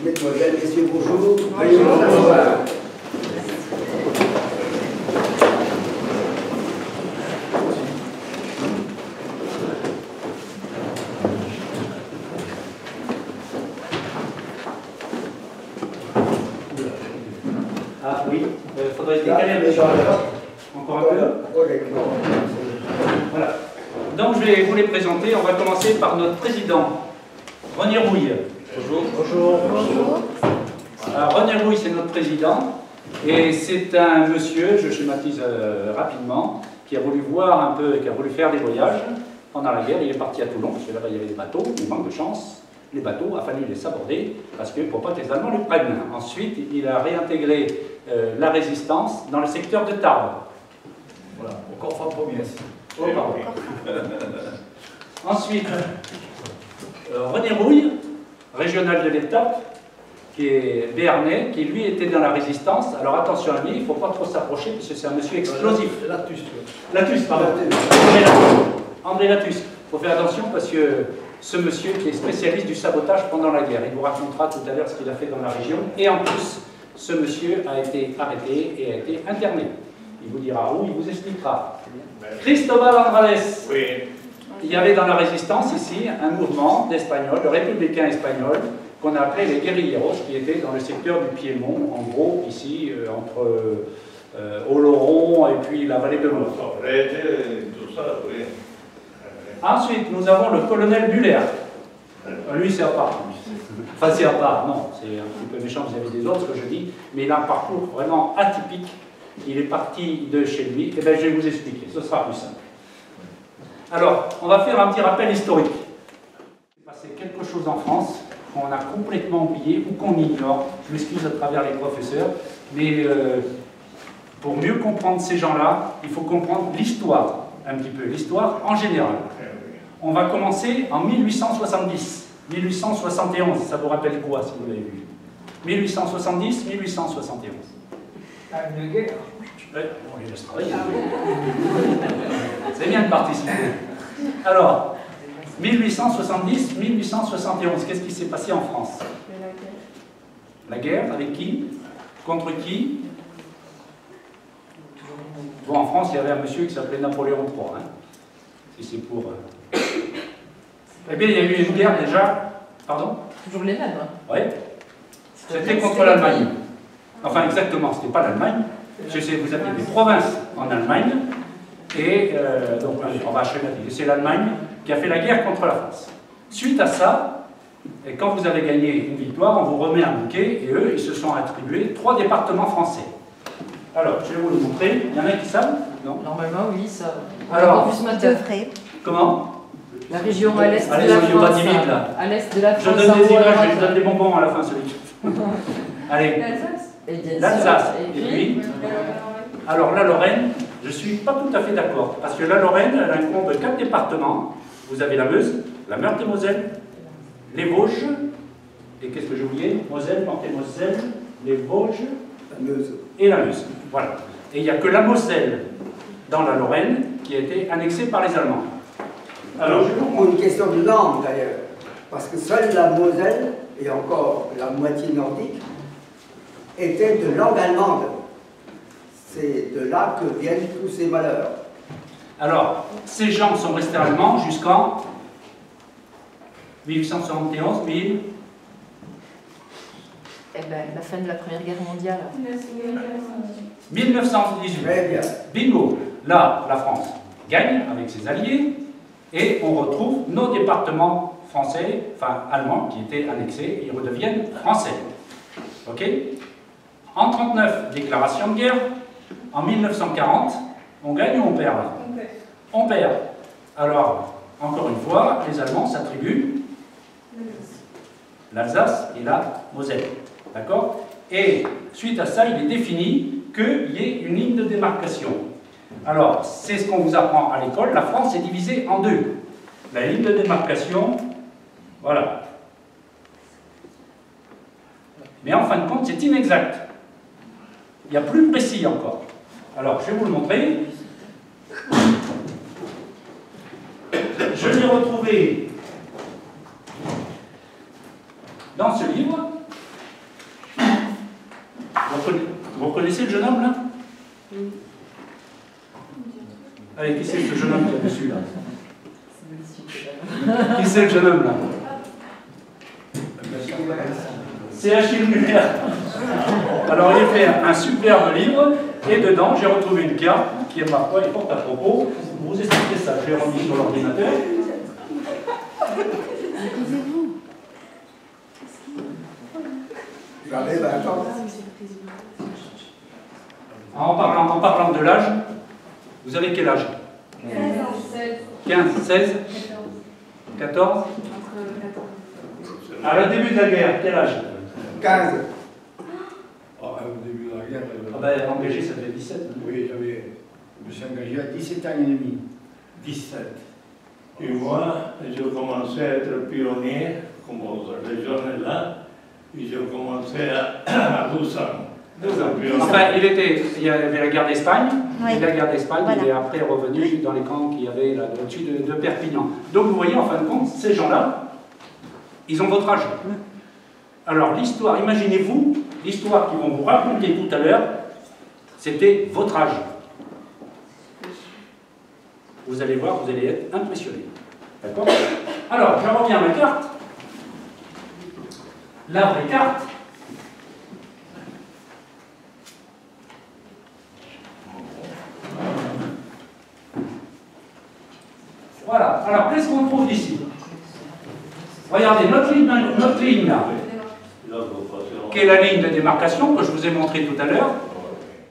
Mesdemoiselles, messieurs, bonjour. Veuillez vous asseoir. Ah oui, il faudrait se décaler un peu sur encore un peu. Voilà. Donc je vais vous les présenter. On va commencer par notre président, René Rouille. Bonjour. Bonjour. Bonjour. Alors, René Rouille, c'est notre président. Et c'est un monsieur, je schématise rapidement, qui a voulu voir un peu, qui a voulu faire des voyages pendant la guerre. Il est parti à Toulon, parce que là-bas il y avait des bateaux, il manque de chance. Les bateaux, il a fallu les saborder, parce que pour pas que les Allemands les prennent. Ensuite, il a réintégré la résistance dans le secteur de Tarbes. Voilà, encore fois premier. Oh, pardon. Ensuite, René Rouille, régional de l'Étape, qui est béarnais, qui lui était dans la résistance. Alors attention à lui, il ne faut pas trop s'approcher, parce que c'est un monsieur explosif. Latus, pardon. André Latus. Il faut faire attention parce que ce monsieur qui est spécialiste du sabotage pendant la guerre, il vous racontera tout à l'heure ce qu'il a fait dans la région. Et en plus, ce monsieur a été arrêté et a été interné. Il vous dira où, il vous expliquera. Cristobal Andrades. Oui. Il y avait dans la résistance ici un mouvement d'Espagnols, de républicains espagnols, qu'on a appelé les guerrilleros, qui étaient dans le secteur du Piémont, en gros, ici, entre Oloron et puis la vallée de l'Aube. Tout ça, oui. Ensuite, nous avons le colonel Muller. Lui, c'est à part. Enfin, c'est à part, non, c'est un petit peu méchant vis-à-vis des autres, ce que je dis, mais il a un parcours vraiment atypique. Il est parti de chez lui. Et bien, je vais vous expliquer, ce sera plus simple. Alors, on va faire un petit rappel historique. Il s'est passé quelque chose en France qu'on a complètement oublié ou qu'on ignore. Je m'excuse à travers les professeurs, mais pour mieux comprendre ces gens-là, il faut comprendre l'histoire, un petit peu, l'histoire en général. On va commencer en 1870, 1871, ça vous rappelle quoi si vous l'avez vu? 1870, 1871. Une guerre. Ouais, on les laisse travailler. C'est bien de participer. Alors, 1870, 1871, qu'est-ce qui s'est passé en France? La guerre, avec qui? Contre qui? Bon, en France, il y avait un monsieur qui s'appelait Napoléon III. Hein. Si c'est pour... Eh bien, il y a eu une guerre déjà... Pardon? Toujours les mêmes. Hein. Oui. C'était contre l'Allemagne. Enfin, exactement, c'était pas l'Allemagne. Vous avez des provinces en Allemagne. Et donc, on va schématiser. C'est l'Allemagne qui a fait la guerre contre la France. Suite à ça, et quand vous avez gagné une victoire, on vous remet un bouquet. Et eux, ils se sont attribués 3 départements français. Alors, je vais vous le montrer. Il y en a qui savent? Non? Normalement, oui, ça. Alors, plus matin. Comment? La région à l'est de allez, la soyez pas France. timide, là. À l'est de la France. Je donne des images, je donne des bonbons à la fin, celui-ci. Allez. L'Alsace. Et puis, alors la Lorraine, je ne suis pas tout à fait d'accord. Parce que la Lorraine, elle incombe 4 départements. Vous avez la Meuse, la Meurthe-et-Moselle, les Vosges, et qu'est-ce que j'ai oublié? Moselle, Meurthe-et-Moselle, les Vosges et la Meuse. Voilà. Et il n'y a que la Moselle dans la Lorraine qui a été annexée par les Allemands. Alors, pour une question de langue d'ailleurs, parce que seule la Moselle, et encore la moitié nordique, était de langue allemande. C'est de là que viennent tous ces malheurs. Alors, ces gens sont restés allemands jusqu'en 1871, 1000. Eh ben, la fin de la Première Guerre mondiale. 1918. Très bien. Bingo. Là, la France gagne avec ses alliés et on retrouve nos départements français, enfin allemands, qui étaient annexés, ils redeviennent français. Ok? En 1939, déclaration de guerre. En 1940, on gagne ou on perd là? On perd. Alors, encore une fois, les Allemands s'attribuent l'Alsace et la Moselle. D'accord? Et suite à ça, il est défini qu'il y ait une ligne de démarcation. Alors, c'est ce qu'on vous apprend à l'école. La France est divisée en 2. La ligne de démarcation, voilà. Mais en fin de compte, c'est inexact. Il y a plus précis encore. Alors, je vais vous le montrer. Je l'ai retrouvé dans ce livre. connaissez le jeune homme là? Allez, qui c'est ce jeune homme qui est dessus là? Qui c'est le jeune homme là? C'est Achille Muller. Alors il fait un superbe livre, et dedans j'ai retrouvé une carte qui est ma foi et porte à propos. Pour vous expliquer ça, je l'ai remis sur l'ordinateur. J'avais 20 ans. En parlant de l'âge, vous avez quel âge? 15, 16, 14. À le début de la guerre, quel âge? 15. Au début de la guerre, Ah ben, engagé, ça fait 17. Hein. oui, je me suis engagé à 17 ans et demi. 17. Et moi, je commençais à être pionnier, comme les jeunes là, et je commençais à 12 ans. 12 ans. Enfin, il y avait la guerre d'Espagne, Oui. la guerre d'Espagne, Voilà. il est après revenu dans les camps qu'il y avait là au-dessus de Perpignan. Donc vous voyez, en fin de compte, ces gens-là, ils ont votre âge. Alors l'histoire, imaginez-vous, l'histoire qu'ils vont vous raconter tout à l'heure, c'était votre âge. Vous allez voir, vous allez être impressionnés. D'accord? Alors, je reviens à ma carte. La vraie carte. Voilà. Alors, qu'est-ce qu'on trouve ici? Regardez, notre ligne là, qui est la ligne de démarcation que je vous ai montrée tout à l'heure.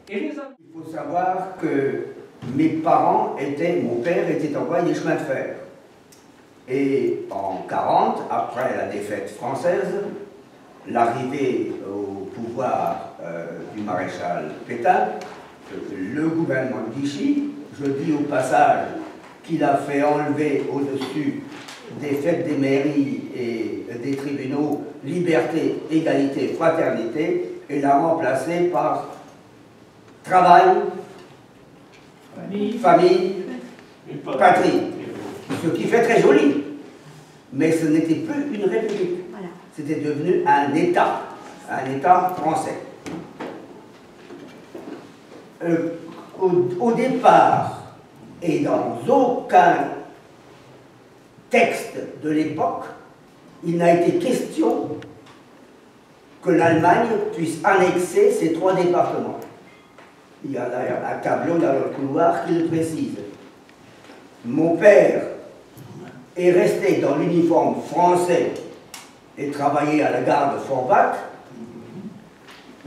Et les... Il faut savoir que mes parents mon père était envoyé des chemins de fer. Et en 40, après la défaite française, l'arrivée au pouvoir du maréchal Pétain, le gouvernement de Vichy, je dis au passage qu'il a fait enlever au-dessus des fêtes des mairies et des tribunaux liberté, égalité, fraternité, et l'a remplacé par travail, famille, patrie. Ce qui fait très joli. Mais ce n'était plus une république. Voilà. C'était devenu un État français. Au départ, et dans aucun texte de l'époque, il n'a été question que l'Allemagne puisse annexer ces 3 départements. Il y a d'ailleurs un tableau dans le couloir qui le précise. Mon père est resté dans l'uniforme français et travaillait à la gare de Forbach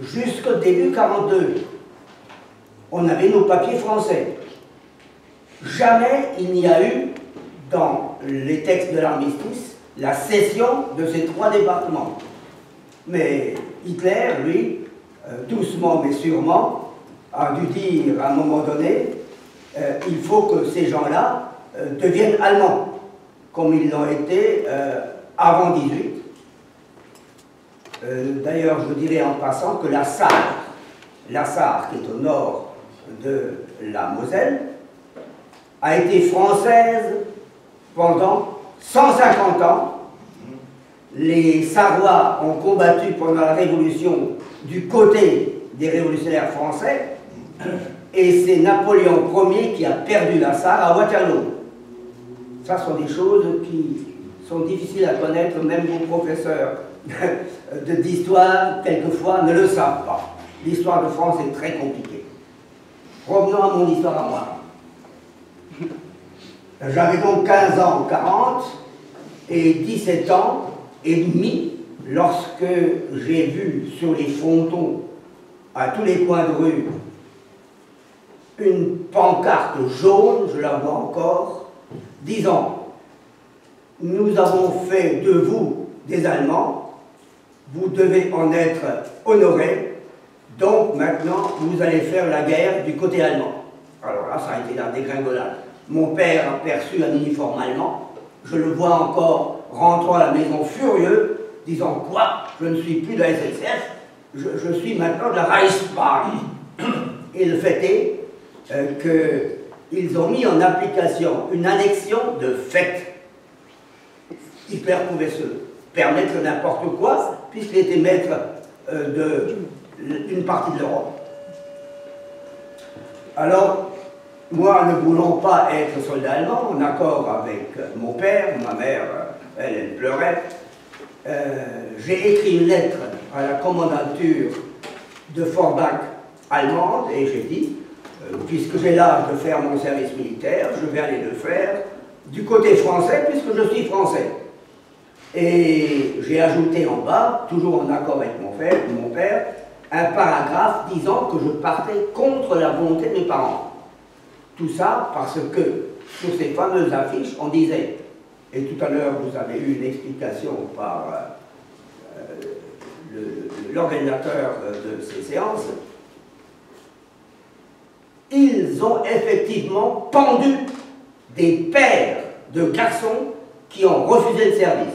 jusqu'au début 42. On avait nos papiers français. Jamais il n'y a eu, dans les textes de l'armistice, la cession de ces 3 départements. Mais Hitler, lui, doucement mais sûrement, a dû dire à un moment donné, il faut que ces gens-là deviennent allemands, comme ils l'ont été avant 18. D'ailleurs, je dirais en passant que la Sarre, qui est au nord de la Moselle, a été française pendant 150 ans. Les Sarrois ont combattu pendant la Révolution du côté des révolutionnaires français, et c'est Napoléon Ier qui a perdu la Sarre à Waterloo. Ça sont des choses qui sont difficiles à connaître, même vos professeurs d'histoire, quelquefois, ne le savent pas. L'histoire de France est très compliquée. Revenons à mon histoire à moi. J'avais donc 15 ans en 40 et 17 ans et demi lorsque j'ai vu sur les frontons, à tous les coins de rue, une pancarte jaune, je la vois encore, disant « Nous avons fait de vous des Allemands, vous devez en être honorés, donc maintenant vous allez faire la guerre du côté allemand. » Alors là, ça a été la dégringolade. Mon père a perçu un uniforme allemand, je le vois encore rentrant à la maison furieux, disant « Quoi? Je ne suis plus de la SNCF, je suis maintenant de la Reichsbahn. » Et le fait est qu'ils ont mis en application une annexion de fait. Hitler pouvait se permettre n'importe quoi, puisqu'il était maître d'une partie de l'Europe. Alors, moi, ne voulant pas être soldat allemand, en accord avec mon père, ma mère, elle pleurait, j'ai écrit une lettre à la commandature de Forbach allemande et j'ai dit, puisque j'ai l'âge de faire mon service militaire, je vais aller le faire du côté français, puisque je suis français. Et j'ai ajouté en bas, toujours en accord avec mon père, un paragraphe disant que je partais contre la volonté de mes parents. Tout ça parce que sur ces fameuses affiches, on disait, et tout à l'heure vous avez eu une explication par l'organisateur de ces séances, ils ont effectivement pendu des paires de garçons qui ont refusé le service.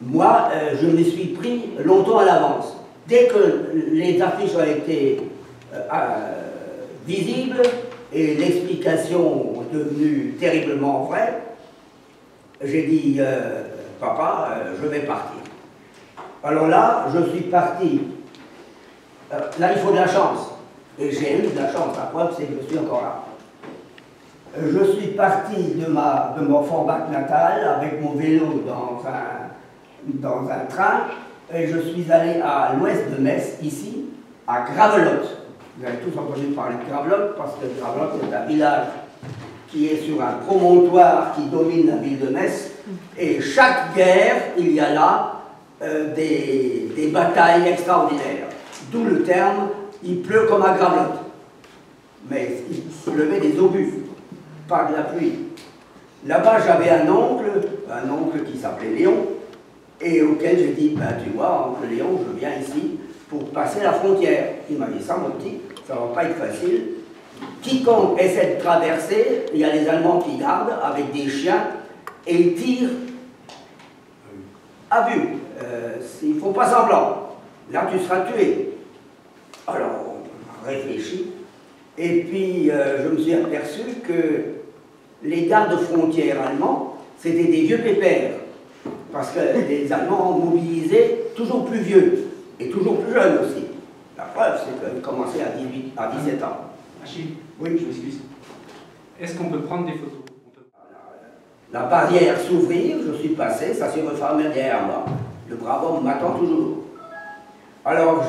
Moi, je me suis pris longtemps à l'avance. Dès que les affiches ont été visibles et l'explication devenue terriblement vraie, j'ai dit, papa, je vais partir. Alors là, je suis parti. Là, il faut de la chance. Et j'ai eu de la chance. La preuve, c'est que je suis encore là. Je suis parti de mon Forbach natal avec mon vélo dans un train et je suis allé à l'ouest de Metz, ici, à Gravelotte. Vous avez tous entendu parler de Gravelotte parce que Gravelotte est un village qui est sur un promontoire qui domine la ville de Metz et chaque guerre, il y a là des batailles extraordinaires. D'où le terme « il pleut comme à Gravelotte ». Mais il pleuvait des obus, pas de la pluie. Là-bas, j'avais un oncle qui s'appelait Léon, et auquel j'ai dit, ben, tu vois, oncle Léon, je viens ici pour passer la frontière. Il m'a dit, ça mon petit, ça va pas être facile. Quiconque essaie de traverser, il y a les Allemands qui gardent avec des chiens, et ils tirent à vue. Il ne faut pas semblant. Là, tu seras tué. Alors, on a réfléchi, et puis je me suis aperçu que les gardes frontières allemands, c'était des vieux pépères. Parce que les Allemands ont mobilisé toujours plus vieux, et toujours plus jeunes aussi. La preuve, c'est qu'ils commençaient à 17 ans. Achille, oui, je m'excuse. Est-ce qu'on peut prendre des photos? La barrière s'ouvrir, je suis passé, ça s'est refermé derrière moi. Le brave homme m'attend toujours. Alors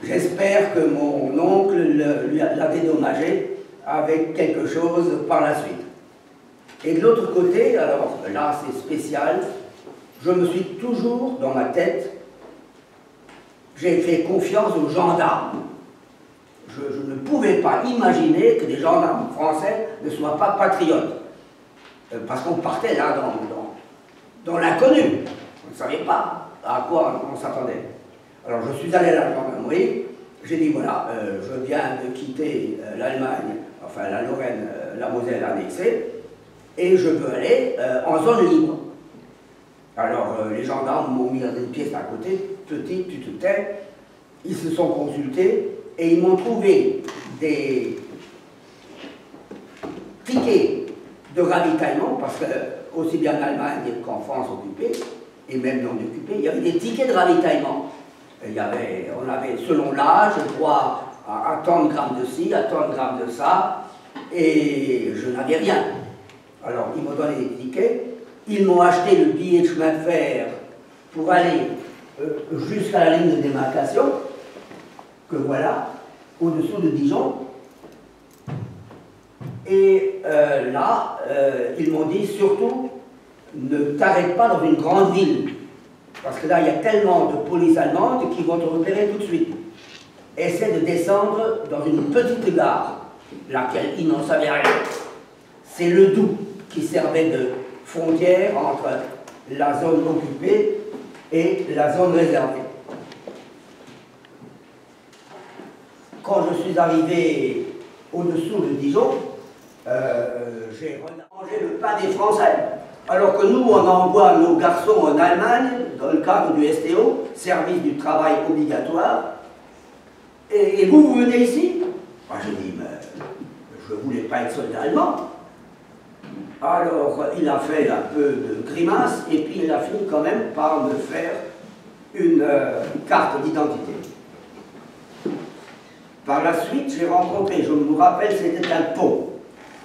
j'espère que mon oncle l'a dédommagé avec quelque chose par la suite. Et de l'autre côté, alors là c'est spécial, je me suis toujours, dans ma tête, j'ai fait confiance aux gendarmes. Je ne pouvais pas imaginer que des gendarmes français ne soient pas patriotes. Parce qu'on partait là dans l'inconnu. On ne savait pas à quoi on s'attendait. Alors je suis allé à la gendarmerie, j'ai dit voilà, je viens de quitter l'Allemagne, enfin la Lorraine, la Moselle annexée, et je veux aller en zone libre. Alors les gendarmes m'ont mis dans une pièce à côté, petite, tu te tais, ils se sont consultés et ils m'ont trouvé des tickets de ravitaillement, parce que aussi bien en Allemagne qu'en France occupée, et même non occupée, il y avait des tickets de ravitaillement. On avait, selon l'âge, droit à tant de grammes de ci, à tant de grammes de ça, et je n'avais rien. Alors, ils m'ont donné des tickets, ils m'ont acheté le billet de chemin de fer pour aller jusqu'à la ligne de démarcation, que voilà, au-dessous de Dijon. Et là, ils m'ont dit surtout, ne t'arrête pas dans une grande ville. Parce que là, il y a tellement de police allemande qui vont te repérer tout de suite. Essaie de descendre dans une petite gare, laquelle ils n'en savaient rien. C'est le Doubs qui servait de frontière entre la zone occupée et la zone réservée. Quand je suis arrivé au-dessous de Dijon, j'ai mangé le pain des Français. Alors que nous, on envoie nos garçons en Allemagne, dans le cadre du STO, service du travail obligatoire. Et vous venez ici? Moi, je dis, mais je ne voulais pas être soldat allemand. Alors, il a fait un peu de grimace, et puis il a fini quand même par me faire une carte d'identité. Par la suite, j'ai rencontré, je me rappelle, c'était un pont.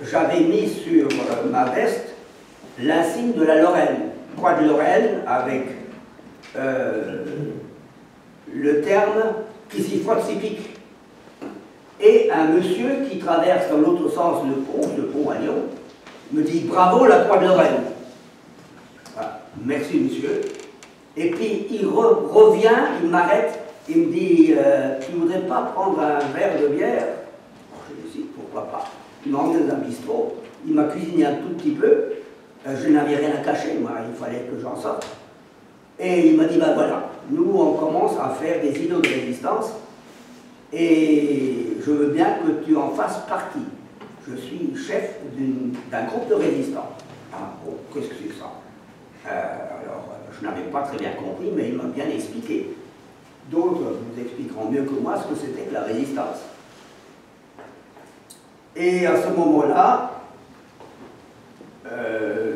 J'avais mis sur ma veste l'insigne de la Lorraine, croix de Lorraine, avec le terme qui s'y frotte s'y pique. Et un monsieur qui traverse dans l'autre sens le pont à Lyon, me dit bravo la croix de Lorraine. Voilà. Merci monsieur. Et puis il revient, il m'arrête, il me dit tu voudrais pas prendre un verre de bière? Je lui dis pourquoi pas. Il m'a emmené dans un bistrot, il m'a cuisiné un tout petit peu, je n'avais rien à cacher, moi, il fallait que j'en sorte. Et il m'a dit ben voilà, nous on commence à faire des îlots de résistance et je veux bien que tu en fasses partie. Je suis chef d'un groupe de résistants. Ah bon, qu'est-ce que c'est que ça? Alors, je n'avais pas très bien compris, mais il m'a bien expliqué. D'autres vous expliqueront mieux que moi ce que c'était que la résistance. Et à ce moment-là,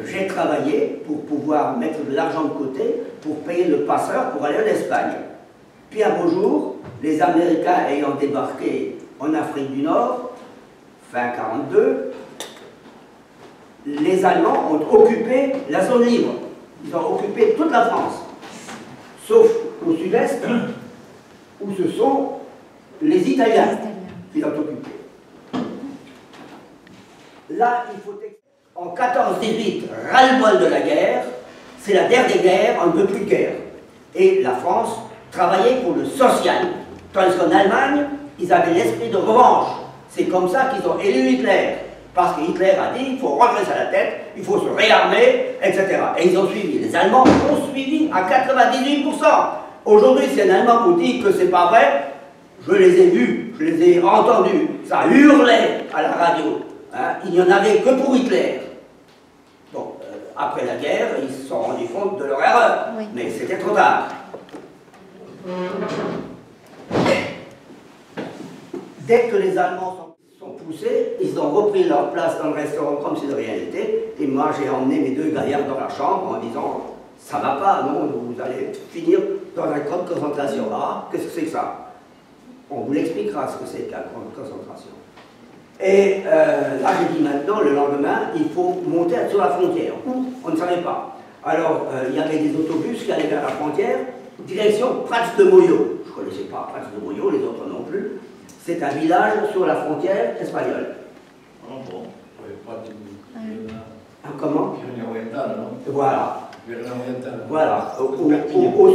j'ai travaillé pour pouvoir mettre de l'argent de côté pour payer le passeur pour aller en Espagne. Puis un beau jour, les Américains ayant débarqué en Afrique du Nord, fin 1942, les Allemands ont occupé la zone libre. Ils ont occupé toute la France, sauf au sud-est, où ce sont les Italiens qui l'ont occupé. Là, il faut... En 14-18, ras-le-bol de la guerre, c'est la dernière guerre, on ne veut plus de guerre. Et la France travaillait pour le social, tandis qu'en Allemagne, ils avaient l'esprit de revanche. C'est comme ça qu'ils ont élu Hitler. Parce que Hitler a dit, il faut rentrer à la tête, il faut se réarmer, etc. Et ils ont suivi. Les Allemands ont suivi à 98%. Aujourd'hui, si un Allemand vous dit que c'est pas vrai, je les ai vus, je les ai entendus. Ça hurlait à la radio. Hein, il n'y en avait que pour Hitler. Bon, après la guerre, ils se sont rendus compte de leur erreur. Oui. Mais c'était trop tard. Dès que les Allemands sont poussés, ils ont repris leur place dans le restaurant comme si de rien n'était. Et moi, j'ai emmené mes deux gaillards dans la chambre en disant « ça va pas, non, vous allez finir dans un camp de concentration. » Ah, qu'est-ce que c'est que ça? On vous l'expliquera ce que c'est qu'un camp de concentration. Et là, j'ai dit maintenant, le lendemain, il faut monter sur la frontière. Où? On ne savait pas. Alors, il y avait des autobus qui allaient vers la frontière, direction Prats de Moyo. Je ne connaissais pas Prats de Moyo, les autres non plus. C'est un village sur la frontière espagnole. Ah bon? Comment? Pyrénées-Orientales, non? Voilà. Pyrénées-Orientales. Voilà, au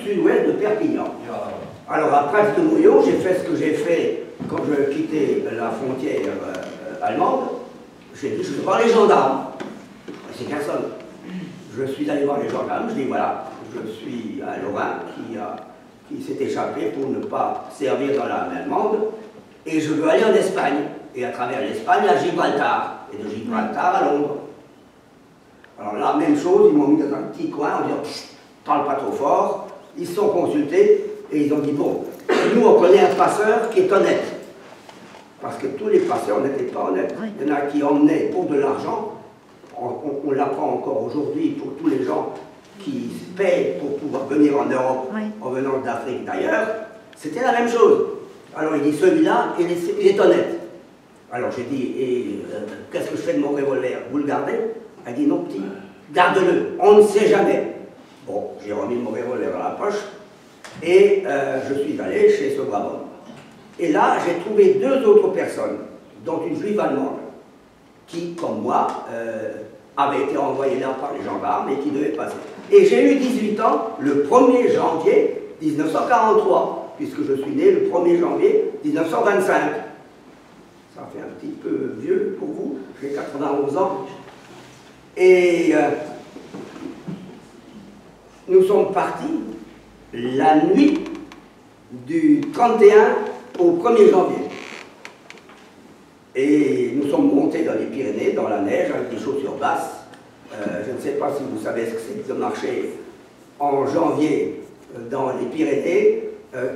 sud-ouest de Perpignan. Alors, à Prats de Moyo, j'ai fait ce que j'ai fait quand je quittais la frontière allemande. J'ai dit, je vais voir les gendarmes. C'est personne. Je suis allé voir les gendarmes, je dis, voilà, je suis un Lorrain qui s'est échappé pour ne pas servir dans l'armée allemande, et je veux aller en Espagne, et à travers l'Espagne à Gibraltar, et de Gibraltar à Londres. Alors là, même chose, ils m'ont mis dans un petit coin en disant, parle pas trop fort, ils se sont consultés, et ils ont dit, bon, nous on connaît un passeur qui est honnête, parce que tous les passeurs n'étaient pas honnêtes. Oui. Il y en a qui emmenaient pour de l'argent, on l'apprend encore aujourd'hui pour tous les gens qui payent pour pouvoir venir en Europe, oui, en venant d'Afrique d'ailleurs, c'était la même chose. Alors il dit, celui-là, il est honnête. Alors j'ai dit, et qu'est-ce que je fais de mon revolver? Vous le gardez? Elle dit, non petit, garde-le, on ne sait jamais. Bon, j'ai remis mon revolver dans la poche, et je suis allé chez ce brave homme. Et là, j'ai trouvé deux autres personnes, dont une juive allemande, qui, comme moi, avait été envoyée là par les gendarmes et qui devait passer. Et j'ai eu 18 ans le 1er janvier 1943, puisque je suis né le 1er janvier 1925. Ça fait un petit peu vieux pour vous, j'ai 91 ans. Et nous sommes partis la nuit du 31 au 1er janvier. Et nous sommes montés dans les Pyrénées, dans la neige, avec des chaussures basses. Je ne sais pas si vous savez ce que c'est que de marcher en janvier dans les Pyrénées,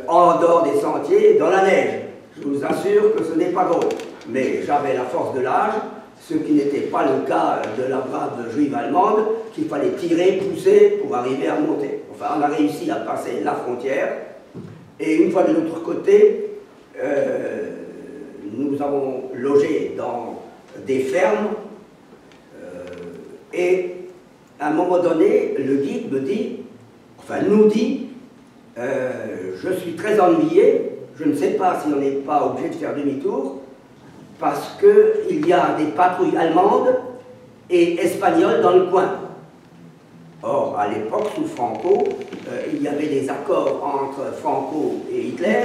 en dehors des sentiers, dans la neige. Je vous assure que ce n'est pas drôle. Mais j'avais la force de l'âge, ce qui n'était pas le cas de la brave juive allemande, qu'il fallait tirer, pousser pour arriver à monter. Enfin, on a réussi à passer la frontière. Et une fois de l'autre côté, nous avons logé dans des fermes et à un moment donné, le guide me dit, enfin nous dit, je suis très ennuyé, je ne sais pas si on n'est pas obligé de faire demi-tour, parce qu'il y a des patrouilles allemandes et espagnoles dans le coin. Or, à l'époque, sous Franco, il y avait des accords entre Franco et Hitler.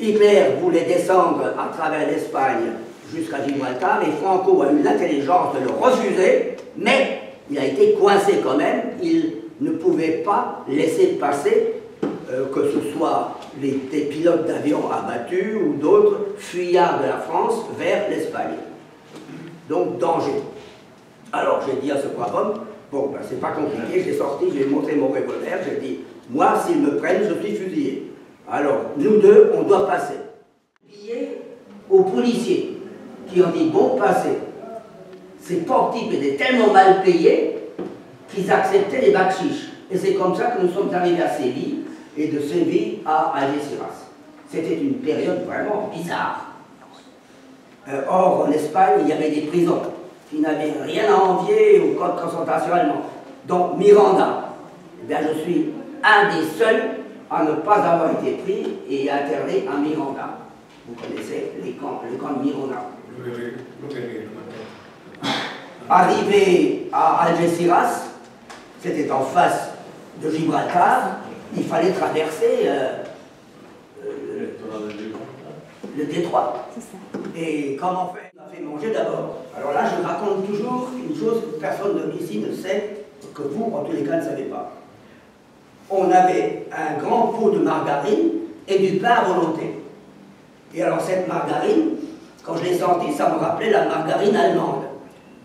Hitler voulait descendre à travers l'Espagne jusqu'à Gibraltar, et Franco a eu l'intelligence de le refuser, mais il a été coincé quand même. Il ne pouvait pas laisser passer que ce soit des pilotes d'avions abattus ou d'autres fuyards de la France vers l'Espagne. Donc, danger. Alors, j'ai dit à ce brave homme, bon, ben, c'est pas compliqué, j'ai sorti, j'ai montré mon revolver, j'ai dit, moi, s'ils me prennent, je suis fusillé. Alors, nous deux, on doit passer. Billet aux policiers qui ont dit, bon, passez. Ces pauvres types étaient tellement mal payés qu'ils acceptaient les bakchiches. Et c'est comme ça que nous sommes arrivés à Séville, et de Séville à Algeciras. C'était une période vraiment bizarre. Or, en Espagne, il y avait des prisons qui n'avaient rien à envier au camp de concentration allemand. Donc, Miranda, eh bien, je suis un des seuls à ne pas avoir été pris et interné à Miranda. Vous connaissez le camp de Miranda. Arrivé à Algeciras, c'était en face de Gibraltar, il fallait traverser le détroit. Et comment faire? On a fait manger d'abord. Alors là, je raconte toujours une chose que personne ici ne sait, que vous, en tous les cas, ne savez pas. On avait un grand pot de margarine et du pain à volonté. Et alors cette margarine, quand je l'ai sentie, ça me rappelait la margarine allemande.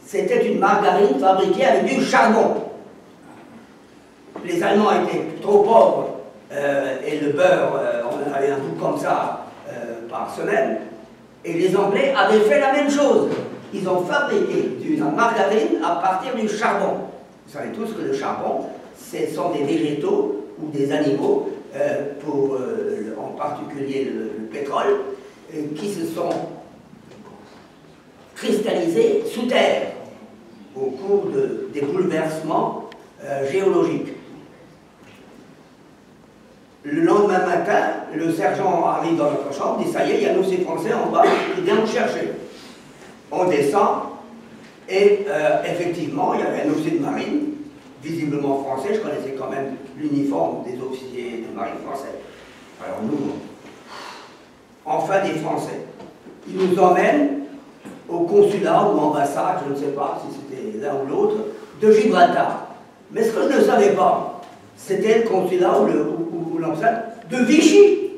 C'était une margarine fabriquée avec du charbon. Les Allemands étaient trop pauvres et le beurre, on avait un bout comme ça par semaine. Et les Anglais avaient fait la même chose. Ils ont fabriqué une margarine à partir du charbon. Vous savez tous que le charbon, ce sont des végétaux ou des animaux, en particulier le pétrole, qui se sont cristallisés sous terre au cours des bouleversements géologiques. Le lendemain matin, le sergent arrive dans notre chambre, dit ça y est, il y a nos Français en bas qui viennent nous chercher. On descend et effectivement, il y avait un officier de marine, visiblement français, je connaissais quand même l'uniforme des officiers de marine français. Alors nous, enfin des Français. Ils nous emmènent au consulat ou ambassade, je ne sais pas si c'était l'un ou l'autre, de Gibraltar. Mais ce que je ne savais pas, c'était le consulat ou l'ambassade de Vichy.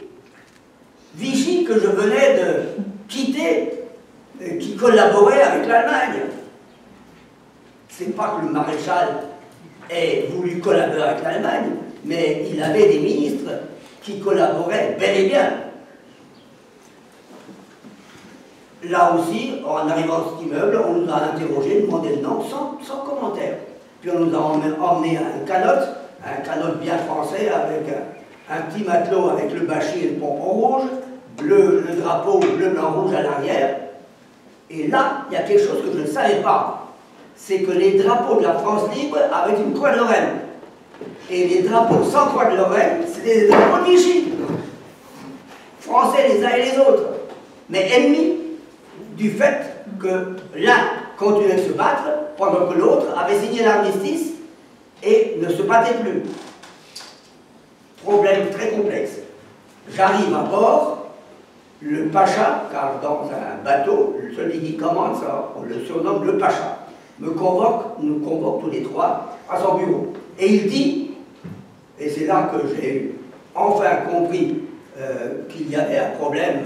Vichy que je venais de quitter, qui collaborait avec l'Allemagne. C'est pas que le maréchal ait voulu collaborer avec l'Allemagne, mais il avait des ministres qui collaboraient bel et bien. Là aussi, en arrivant à cet immeuble, on nous a interrogés, demandé le nom, sans commentaire. Puis on nous a emmené à un canot bien français, avec un petit matelot avec le bâchi et le pompon rouge, le drapeau bleu, blanc, rouge à l'arrière. Et là, il y a quelque chose que je ne savais pas. C'est que les drapeaux de la France libre avaient une croix de Lorraine. Et les drapeaux sans croix de Lorraine, c'était des drapeaux de Vichy. Français les uns et les autres. Mais ennemis du fait que l'un continuait de se battre pendant que l'autre avait signé l'armistice et ne se battait plus. Problème très complexe. J'arrive à bord, le Pacha, car dans un bateau, celui qui commande ça, on le surnomme le Pacha, nous convoque tous les trois à son bureau. Et il dit, et c'est là que j'ai enfin compris qu'il y avait un problème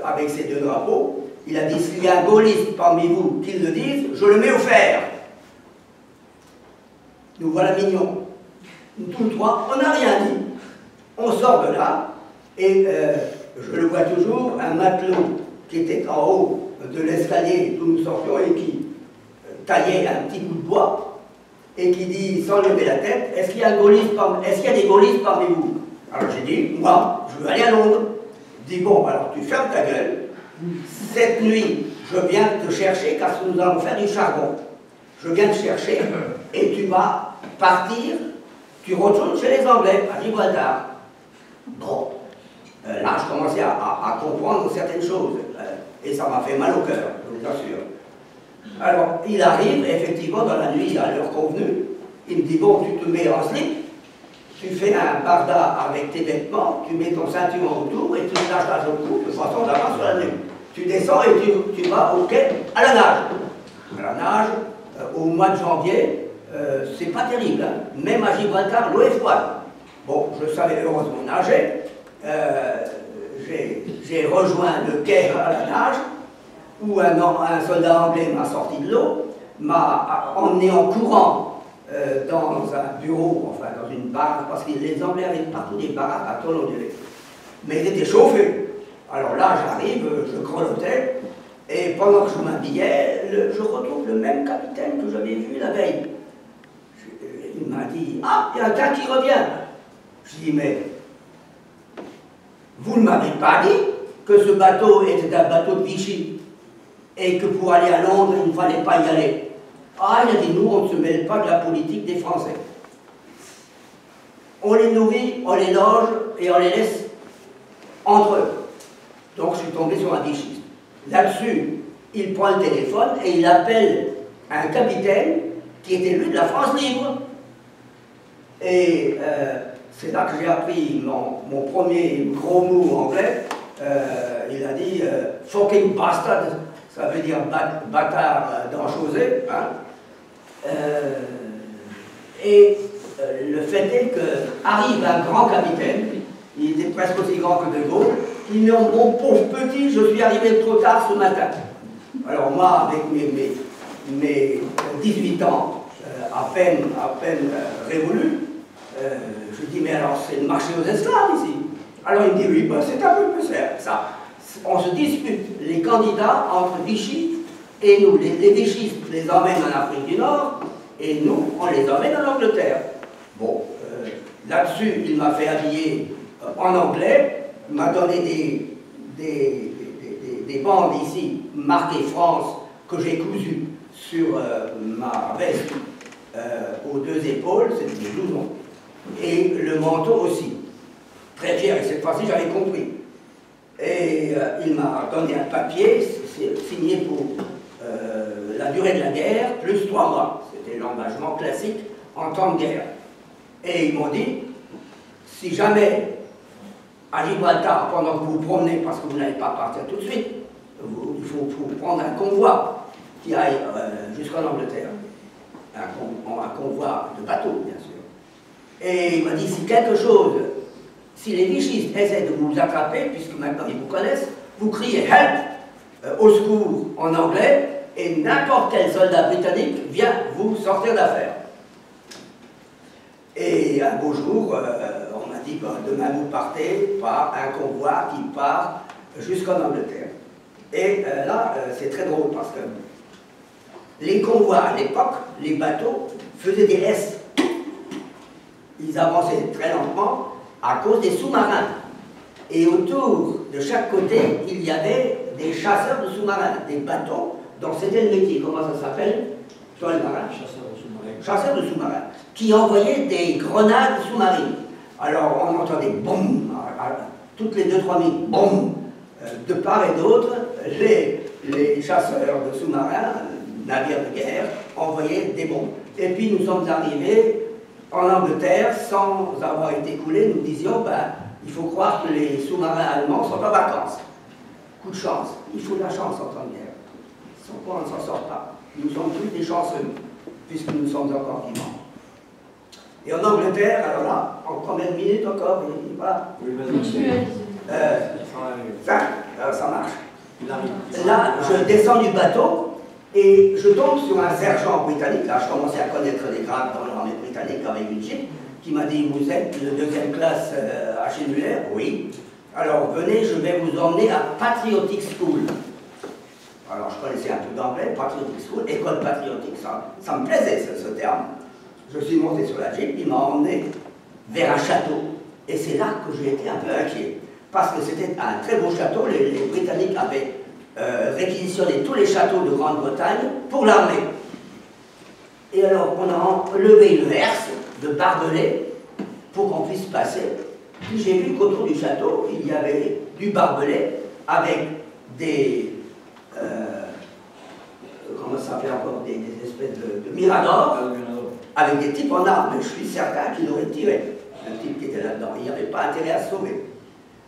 avec ces deux drapeaux, il a dit, s'il y a un gaulliste parmi vous qui le dise, je le mets au fer. Nous voilà mignons. Nous tous les trois, on n'a rien dit. On sort de là, et je le vois toujours, un matelot qui était en haut de l'escalier d'où nous sortions et qui taillait un petit bout de bois, et qui dit, sans lever la tête, est-ce qu'il y a des gaullistes parmi vous? Alors j'ai dit, moi, je veux aller à Londres. Je dis, bon, alors tu fermes ta gueule. Cette nuit, je viens te chercher car nous allons faire du charbon. Je viens te chercher et tu vas partir, tu retournes chez les Anglais, à Gibraltar. Bon, là, je commençais à comprendre certaines choses. Et ça m'a fait mal au cœur, je vous assure. Alors, il arrive, effectivement, dans la nuit, à l'heure convenue. Il me dit, bon, tu te mets en slip, tu fais un barda avec tes vêtements, tu mets ton ceinture autour et tu te lâches la jambe courte de façon d'avoir sur la nuit. Tu descends et tu vas au quai à la nage. À la nage, au mois de janvier, c'est pas terrible. Hein. Même à Gibraltar, l'eau est froide. Bon, je savais heureusement nager. J'ai rejoint le quai à la nage, où un soldat anglais m'a sorti de l'eau, m'a emmené en courant dans un bureau, enfin dans une baraque, parce que les Anglais avaient partout des baraques à tôle ondulée. Mais ils étaient chauffés. Alors là, j'arrive, je grelottais, et pendant que je m'habillais, je retrouve le même capitaine que j'avais vu la veille. Il m'a dit, ah, il y a un gars qui revient. Je dis, mais vous ne m'avez pas dit que ce bateau était un bateau de Vichy et que pour aller à Londres, il ne fallait pas y aller. Ah, il a dit, nous, on ne se mêle pas de la politique des Français. On les nourrit, on les loge et on les laisse entre eux. Donc, je suis tombé sur un vichiste. Là-dessus, il prend le téléphone et il appelle un capitaine qui était lui de la France libre. Et c'est là que j'ai appris mon premier gros mot anglais. Il a dit fucking bastard, ça veut dire bâtard d'enchosé. Hein. Le fait est qu'arrive un grand capitaine, il était presque aussi grand que De Gaulle, il dit, mon pauvre petit, je suis arrivé trop tard ce matin. Alors moi, avec mes 18 ans, à peine révolus, je dis, mais alors c'est le marché aux esclaves ici. Alors il me dit, oui, ben, c'est un peu plus ça. On se dispute, les candidats entre Vichy et nous. Les vichistes les emmènent en Afrique du Nord et nous, on les emmène en Angleterre. Bon, là-dessus, il m'a fait habiller en anglais, m'a donné des bandes ici, marquées France, que j'ai cousues sur ma veste aux deux épaules, c'était des blousons, et le manteau aussi. Très fier, et cette fois-ci j'avais compris. Et il m'a donné un papier signé pour la durée de la guerre, plus 3 mois. C'était l'engagement classique en temps de guerre. Et ils m'ont dit, si jamais à Gibraltar, pendant que vous vous promenez, parce que vous n'allez pas partir tout de suite, il faut prendre un convoi qui aille jusqu'en Angleterre. Un convoi de bateau, bien sûr. Et il m'a dit, si quelque chose, si les vichistes essaient de vous attraper, puisque maintenant ils vous connaissent, vous criez « help » au secours en anglais, et n'importe quel soldat britannique vient vous sortir d'affaire. Et un beau jour, on m'a dit, ben, demain vous partez par un convoi qui part jusqu'en Angleterre. Et là, c'est très drôle parce que les convois à l'époque, les bateaux, faisaient des S. Ils avançaient très lentement à cause des sous-marins. Et autour de chaque côté, il y avait des chasseurs de sous-marins, des bateaux dont c'était le métier. Comment ça s'appelle? Sur les marins. Chasseurs de sous-marins. Qui envoyaient des grenades sous-marines. Alors on entendait boum, toutes les 2-3 minutes, boum, de part et d'autre, les chasseurs de sous-marins, navires de guerre, envoyaient des bombes. Et puis nous sommes arrivés en Angleterre, sans avoir été coulés, nous disions, ben, il faut croire que les sous-marins allemands sont en vacances. Coup de chance, il faut de la chance en temps de guerre. Sans quoi on ne s'en sort pas. Nous sommes tous des chanceux, puisque nous sommes encore vivants. Et en Angleterre, alors là, en combien de minutes encore, et voilà. Ça marche. Là, je descends du bateau et je tombe sur un sergent britannique. Là, je commençais à connaître les grades dans l'armée britannique avec une jeep, qui m'a dit, vous êtes de 2e classe à chez Muller? Oui. Alors venez, je vais vous emmener à Patriotic School. Alors je connaissais un peu d'anglais, Patriotic School, école patriotique, ça me plaisait ce terme. Je suis monté sur la jeep, il m'a emmené vers un château. Et c'est là que j'ai été un peu inquiet. parce que c'était un très beau château. Les Britanniques avaient réquisitionné tous les châteaux de Grande-Bretagne pour l'armée. Et alors, on a enlevé une herse de barbelés pour qu'on puisse passer. Puis j'ai vu qu'autour du château, il y avait du barbelé avec des... comment ça s'appelle encore, des espèces de miradors, avec des types en armes. Je suis certain qu'il aurait tiré, un type qui était là-dedans. Il n'y avait pas intérêt à se sauver.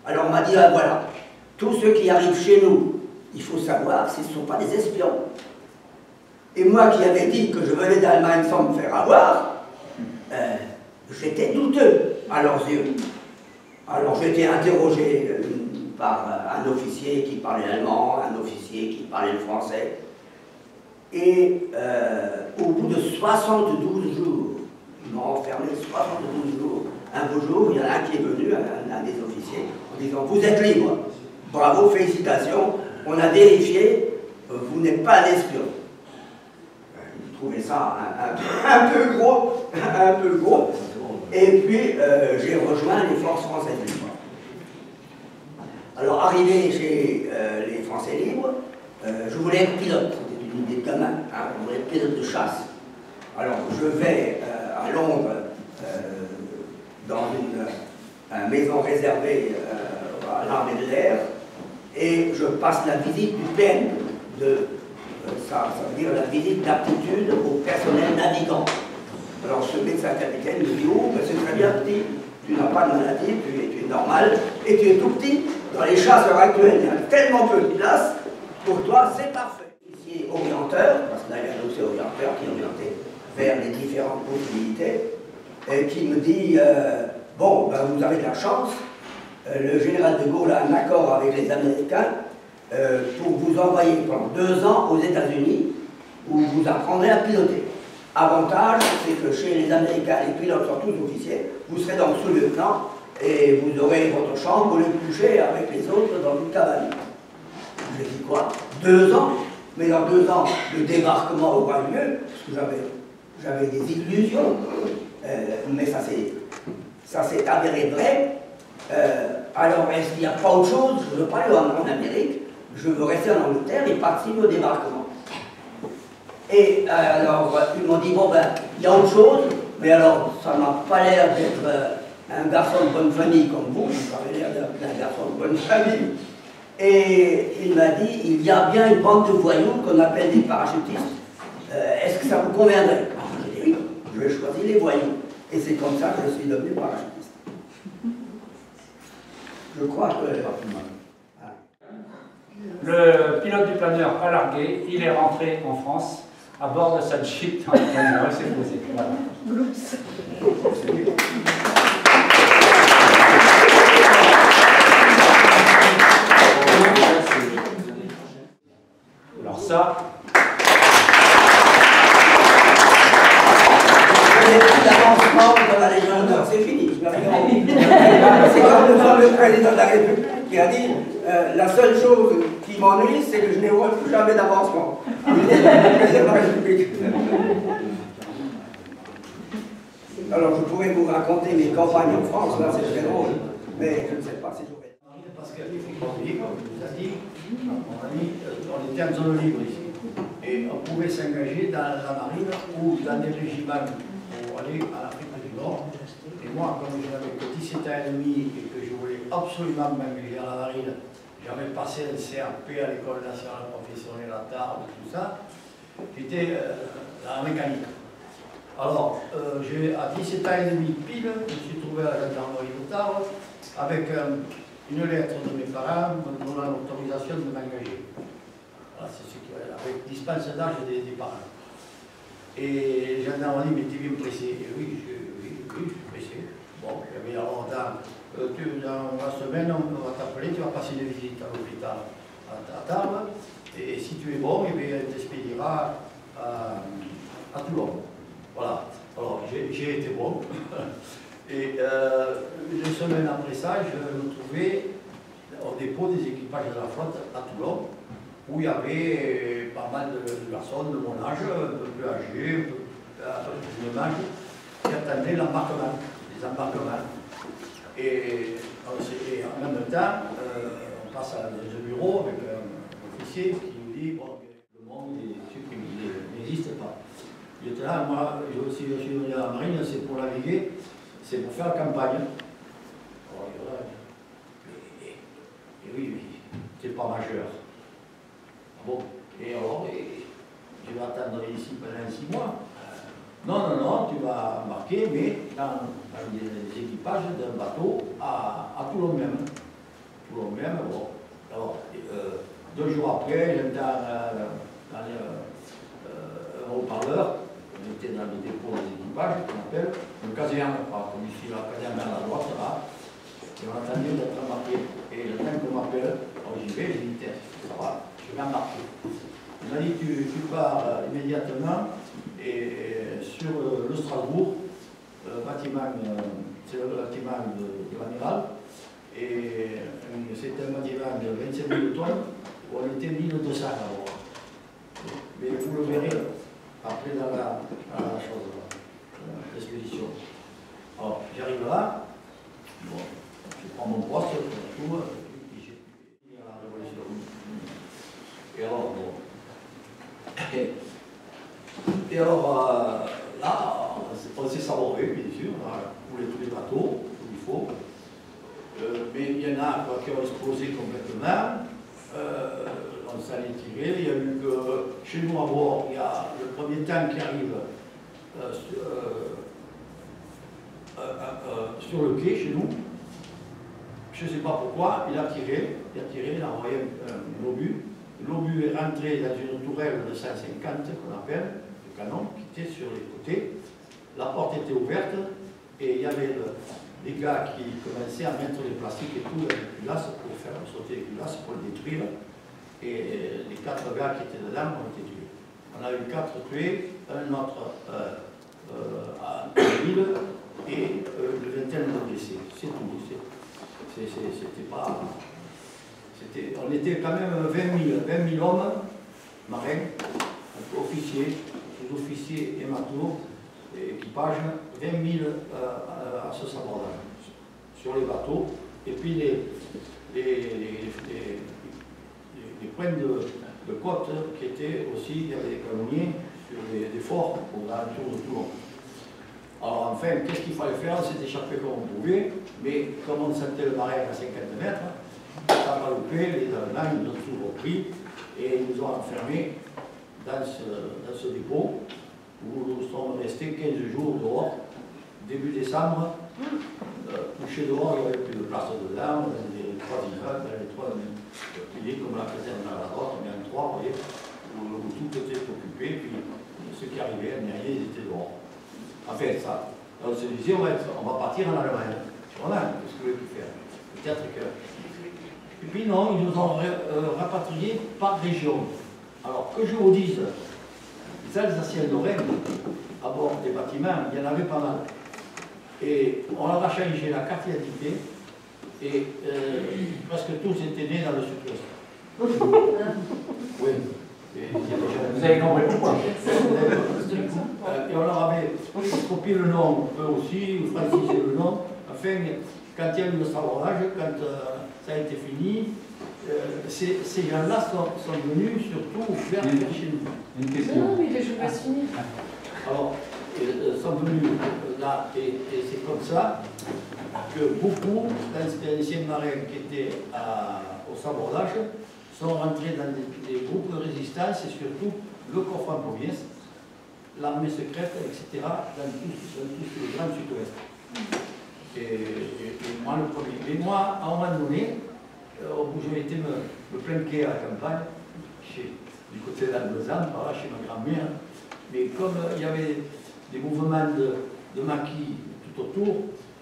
Alors on m'a dit, ah, voilà, tous ceux qui arrivent chez nous, il faut savoir si ce ne sont pas des espions. Et moi qui avais dit que je venais d'Allemagne sans me faire avoir, j'étais douteux à leurs yeux. Alors j'ai été interrogé par un officier qui parlait allemand, un officier qui parlait le français. Et au bout de 72 jours, ils m'ont enfermé 72 jours. Un beau jour, il y en a un qui est venu, un des officiers, en disant « Vous êtes libre, bravo, félicitations, on a vérifié, vous n'êtes pas un espion. » Je trouvais ça un peu gros, et puis j'ai rejoint les forces françaises libres. Alors, arrivé chez les Français libres, je voulais être pilote. Une idée de gamin, hein, on voulait être pilote de chasse. Alors je vais à Londres dans une maison réservée à l'armée de l'air et je passe la visite du PM, ça veut dire la visite d'aptitude au personnel navigant. Alors ce médecin capitaine me dit « Oh, ben, c'est très bien petit, tu n'as pas de maladie, tu es normal et tu es tout petit. Dans les chasseurs actuels, il y a tellement peu de place, pour toi c'est parfait. » Orienteur, parce que là il y a un officier orienteur qui est orienté vers les différentes possibilités, et qui me dit bon, ben, vous avez de la chance, le général de Gaulle a un accord avec les Américains pour vous envoyer pendant 2 ans aux États-Unis où vous apprendrez à piloter. Avantage, c'est que chez les Américains, les pilotes sont tous officiers, vous serez donc sous-lieutenant et vous aurez votre chambre au lieu de coucher avec les autres dans une cavalerie. Je dis quoi 2 ans? Mais dans 2 ans, le débarquement aura lieu, parce que j'avais des illusions, mais ça s'est avéré vrai. Alors, est-ce qu'il n'y a pas autre chose? Je ne veux pas aller en Amérique, je veux rester en Angleterre et participer au débarquement. Et alors, ils m'ont dit, bon ben, il y a autre chose, mais alors, ça m'a pas l'air d'être un garçon de bonne famille comme vous avez l'air d'un garçon de bonne famille. Et il m'a dit, il y a bien une bande de voyous qu'on appelle des parachutistes. Est-ce que ça vous conviendrait? J'ai dit oui, je vais choisir les voyous. Et c'est comme ça que je suis devenu parachutiste. Je crois que... Le pilote du planeur a largué, il est rentré en France à bord de sa Jeep dans le planeur, il s'est posé. Voilà. Alors ça... L'avancement dans la Légion d'honneur, c'est fini. C'est comme le président de la République qui a dit la seule chose qui m'ennuie, c'est que je n'ai plus jamais d'avancement. Alors je pourrais vous raconter mes campagnes en France, là c'est très drôle, mais je ne sais pas si j'aurais. Parce qu'il faut qu'on libre, on nous a dit, on était en zone libre ici. Et on pouvait s'engager dans la marine ou dans des régiments pour aller à l'Afrique du Nord. Et moi, comme je n'avais que 17 ans et demi et que je voulais absolument m'engager à la marine, j'avais passé un CAP à l'école nationale professionnelle à Tarbes, tout ça, j'étais dans la mécanique. Alors, à 17 ans et demi pile, je me suis trouvé à la gendarmerie de Tarbes avec une lettre de mes parents me donnant l'autorisation de m'engager. Voilà, c'est ce qu'il y a, avec dispense d'âge des parents. Et les gendarmes m'ont dit, mais tu es bien pressé. Et oui, je suis pressé. Bon, j'avais alors dans la semaine, on va t'appeler, tu vas passer une visite à l'hôpital à Tarbes. Et si tu es bon, eh bien, on t'expédiera à Toulon. Voilà. Alors, j'ai été bon. Et une semaine après ça, je me trouvais au dépôt des équipages de la flotte à Toulon, où il y avait pas mal de garçons de mon âge, un peu plus âgés, un peu plus de même âge, qui attendaient l'embarquement, les embarquements. Et Et en même temps, on passe à un bureau avec un officier qui nous dit bon, le monde est supprimé, il n'existe pas. Il était là, moi, si je suis venu à la marine, c'est pour naviguer, c'est pour faire campagne. Alors, et oui, c'est pas majeur. Ah bon, et alors, je vais attendre ici pendant 6 mois. Non, tu vas embarquer, mais dans les équipages d'un bateau à Toulon même. Toulon même, bon. Alors, 2 jours après, j'entends dans un haut-parleur, on était dans le dépôt des équipages, qu'on appelle une caserne, comme ici, la caserne à la droite, là, et on attendait d'être embarqué. Et le temps qu'on m'appelle, alors j'y vais, j'ai dit, ça va, je vais embarquer. Il m'a dit, tu pars immédiatement. Et sur le Strasbourg, bâtiment, c'est le bâtiment de l'amiral, et c'était un bâtiment de 25 000 tonnes, où on était 1200 alors. Mais vous le verrez après dans la chose, l'exposition. Alors, j'arrive là, bon, je prends mon poste, tout, et j'ai fini la révolution. Et alors, bon. Et alors, là, on s'est savouré, bien sûr, on a coulé tous les bateaux, comme il faut. Mais il y en a qui ont explosé complètement. On s'en est tiré. Il y a eu que, chez nous à bord, il y a le premier tank qui arrive sur le quai, chez nous. Je ne sais pas pourquoi, il a tiré, il a envoyé un obus. L'obus est rentré dans une tourelle de 150 qu'on appelle, le canon, qui était sur les côtés. La porte était ouverte et il y avait des gars qui commençaient à mettre les plastiques et tout dans les culasses pour faire sauter les culasses, pour le détruire. Et les 4 gars qui étaient dedans ont été tués. On a eu 4 tués, un autre à l'île et une vingtaine de blessés. C'est tout. C'était pas... On était quand même 20 000 hommes, marins, officiers, sous-officiers et matelots, et équipage, 20 000 à ce sabordage sur les bateaux. Et puis les points de côte qui étaient aussi, il y avait des canonniers sur des forts pour l'alentour de Toulon. Alors enfin, qu'est-ce qu'il fallait faire? On s'est échappé comme on pouvait, mais comme on sentait le marin à 50 mètres, ça n'a pas loupé, les Allemands nous ont toujours pris et ils nous ont enfermés dans ce dépôt où nous sommes restés 15 jours dehors. Début décembre, couché dehors, il n'y avait plus de place dedans, dans les 3 immeubles, dans les 3 piliers comme la caserne à la droite, on est en 3, vous voyez, où tout était occupé, puis ceux qui arrivaient, ils étaient dehors. Enfin, ça. On se disait, on va partir en Allemagne. Voilà, qu'est-ce que vous voulez faire? Peut-être que. Et puis non, ils nous ont rapatriés par région. Alors que je vous dise, les Alsaciens d'Orient, à bord des bâtiments, il y en avait pas mal. Et on leur a changé la carte d'identité, et presque tous étaient nés dans le sud-ouest. Oui. Vous avez compris pourquoi? Et on leur avait copié le nom, eux aussi, ou francisé le nom. Enfin, quand il y a eu le sabordage, quand ça a été fini, ces gens-là sont venus surtout vers chez nous. Une question. Non, mais je vais finir. Alors, ils sont venus là, et c'est comme ça que beaucoup d'anciens marins qui étaient au sabordage sont rentrés dans des groupes de résistance et surtout le corps franc-communiste, l'armée secrète, etc., dans tout le grand sud-ouest. Et moi, le premier. Mais moi, à un moment donné, où j'ai été me planquer à la campagne, du côté de la Lausanne, par là, chez ma grand-mère, mais comme il y avait des mouvements de maquis tout autour,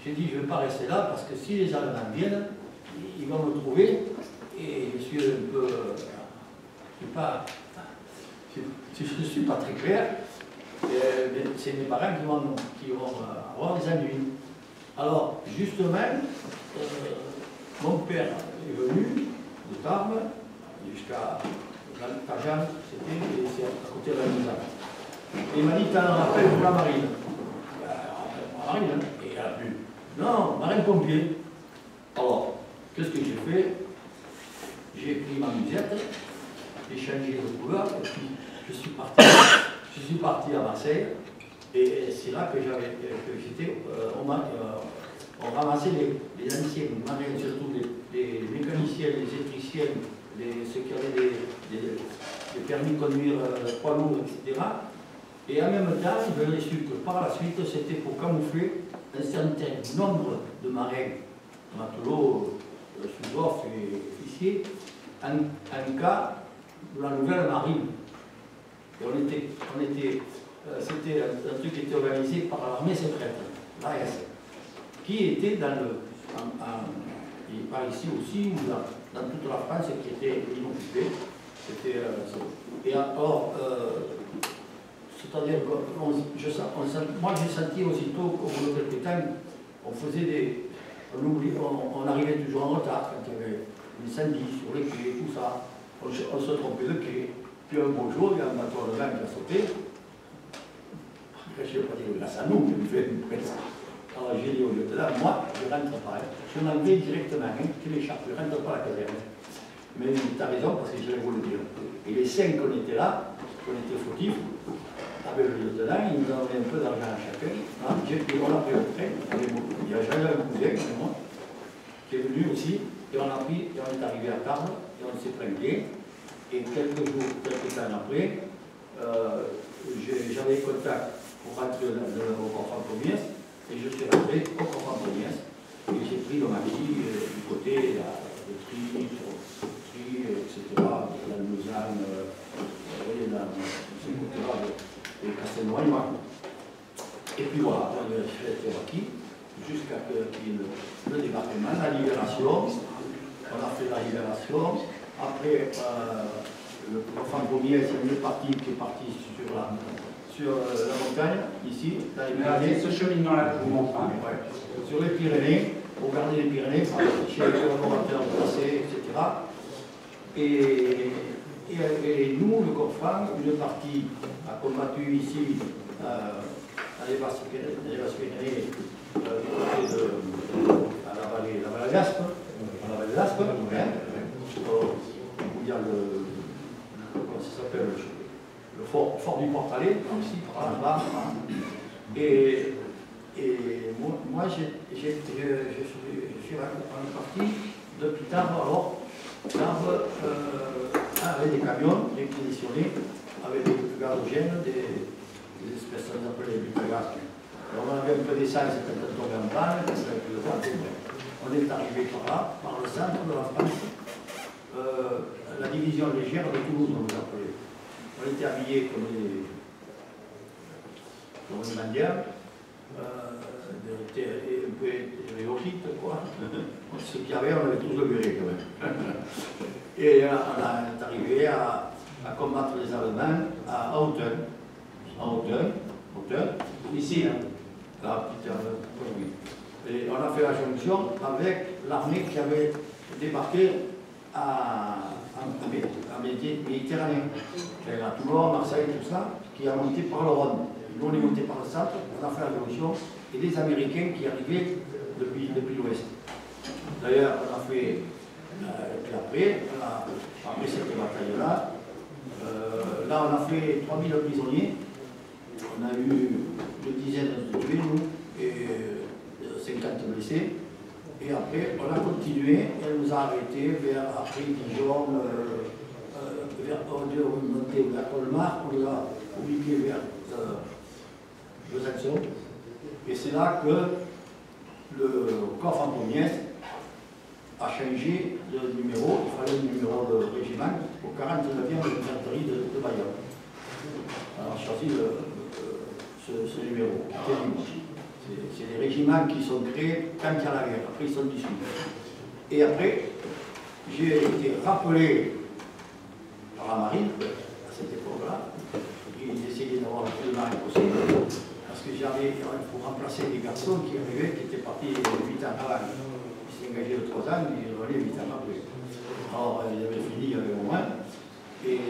j'ai dit, je ne vais pas rester là, parce que si les Allemands viennent, ils vont me trouver, et je suis un peu... je ne suis pas très clair, c'est mes parents qui vont avoir des ennuis. Alors, justement, mon père est venu de Tarbes jusqu'à Cajan, c'est à côté de la Lausanne. Et il m'a dit, t'as un rappel pour la marine. La marine, hein. Et il a pu. Non, marine-pompier. Alors, qu'est-ce que j'ai fait? J'ai pris ma musette, j'ai changé de couleur, et puis je suis parti à Marseille, et c'est là que j'étais, on ramassait les anciens marins, surtout les mécaniciens, les électriciens, ceux qui avaient des permis de conduire poids lourds, etc. Et en même temps, j'ai su que par la suite, c'était pour camoufler un certain nombre de marins, matelots, sous-offres et officiers, en cas de la nouvelle marine. Et c'était un truc qui était organisé par l'armée secrète, l'AS, qui était dans et par ici aussi, ou dans toute la France, qui était inoccupée. Et alors, c'est-à-dire que moi j'ai senti aussitôt qu'au bout de quelques temps, on faisait on arrivait toujours en retard quand il y avait un incendie sur les quais, tout ça. On se trompait de quai. Puis un beau jour, il y a un bateau de vin qui a sauté. Je ne sais pas dire grâce à nous, mais il fait une presse. Alors j'ai dit au lieutenant, moi, je ne rentre pas. Je m'en vais directement, tu m'échappes, je ne rentre pas à la caserne. Mais tu as raison, parce que je vais vous le dire. Et les 5 qu'on était là, qu'on était fautifs, avec le lieutenant, il nous a donné un peu d'argent à chacun. On a pris le train, il y a jamais un cousin, moi, qui est venu aussi, et on a pris, et on est arrivé à Tarbes, et on s'est prélevé. Et quelques temps après, j'avais contact pour rentrer au Corps Fantomiès, et je suis rentré au Corps Fantomiès, et j'ai pris le maquis du côté de Tri, etc., la Lausanne, vous voyez, ce côté-là, et Castelnois. Et puis voilà, on a fait le maquis, jusqu'à qu'il y ait le débarquement, la libération. On a fait la libération. Après, le Fantomiès, il y a une partie qui est partie sur la montagne, ici, dans les Pyrénées. Ce cheminement-là que je vous montre. Sur les Pyrénées, regarder les Pyrénées, chez les collaborateurs de passé, etc. Et nous, le Corps Franc, une partie a combattu ici, dans les basses Pyrénées, du côté à la vallée d'Aspe, comment ça s'appelle, le fort du Portalet, ici, par là-bas. Et moi, je suis parti depuis Tarbes, alors, Tarbes avec des camions réquisitionnés, avec des gazogènes, des espèces qu'on appelait butagaz. Alors on avait un peu d'essence, c'était un tombé en panne, on est arrivé par là, par le centre de la France, la division légère de Toulouse, on nous appelait. On était habillés comme les Indiens, un peu héroïques, quoi. Ce qu'il y avait, on avait tous le muret quand même. Et on est arrivé à combattre les Allemands à Autun. Ici, hein. Là, oui. Et on a fait la jonction avec l'armée qui avait débarqué en Méditerranée. À Toulon, Marseille, tout ça, qui a monté par le Rhône. Nous, on est monté par le centre, on a fait la jonction, et des Américains qui arrivaient depuis l'Ouest. D'ailleurs, on a fait, après cette bataille-là, là, on a fait 3000 prisonniers, on a eu une dizaine de tués, nous, et 50 blessés. Et après, on a continué, elle nous a arrêtés après Dijon, vers Colmar, on l'a publié vers Besançon. Et c'est là que le Corps Fantomiès a changé de numéro, il fallait un numéro de régiment au 49e de l'infanterie de Bayonne. On a choisi ce numéro, qui était libre. C'est des régiments qui sont créés quand il y a la guerre, après ils sont dissous. Et après, j'ai été rappelé par la marine, à cette époque-là, ils essayaient d'avoir le plus de marine possible, parce que j'avais, pour remplacer des garçons qui arrivaient, qui étaient partis 8 ans avant. Ils s'étaient engagés de 3 ans, ils revenaient 8 ans après. Alors, ils avaient fini avec au moins. Et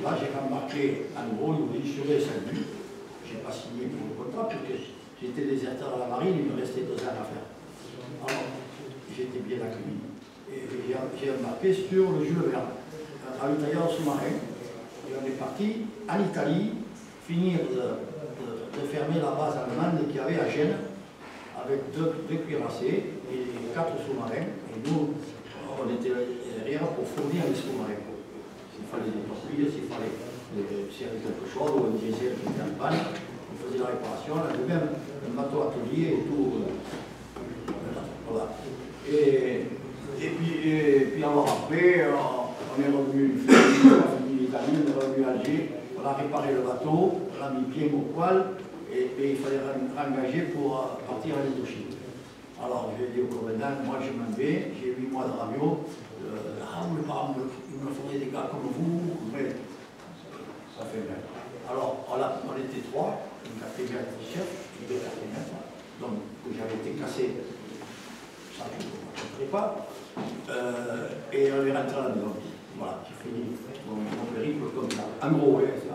là, j'ai rembarqué à nouveau, ils m'ont dit, je serai descendu. Je n'ai pas signé pour le contrat, parce que j'étais déserteur à la marine, il me restait 2 ans à faire. Alors, j'étais bien accueilli. Et j'ai embarqué sur le Jules Verne, ravitailleur sous-marin. Et on est parti en Italie, finir de fermer la base allemande qu'il y avait à Gênes, avec deux cuirassés et 4 sous-marins. Et nous, on était derrière pour fournir les sous-marins. S'il fallait des torpilles, s'il fallait quelque chose, ou un diesel qui était en panne, on faisait la réparation. On avait même un bateau atelier et tout. Voilà. Et puis alors après, on est revenu, on a fini l'Italie, on est revenu à Alger, on a réparé le bateau, on a mis pied au poil, et il fallait engager pour partir à l'Indochine. Alors j'ai dit au commandant, moi je m'en vais, j'ai 8 mois de radio, il me faudrait des gars comme vous, mais ça fait bien. Alors on était 3, un capitaine chef, deux capitaines, donc j'avais été cassé, ça je ne comprendrai pas, et on est rentré à la maison. Voilà, j'ai fini mon périple comme ça. En gros, ouais, c'est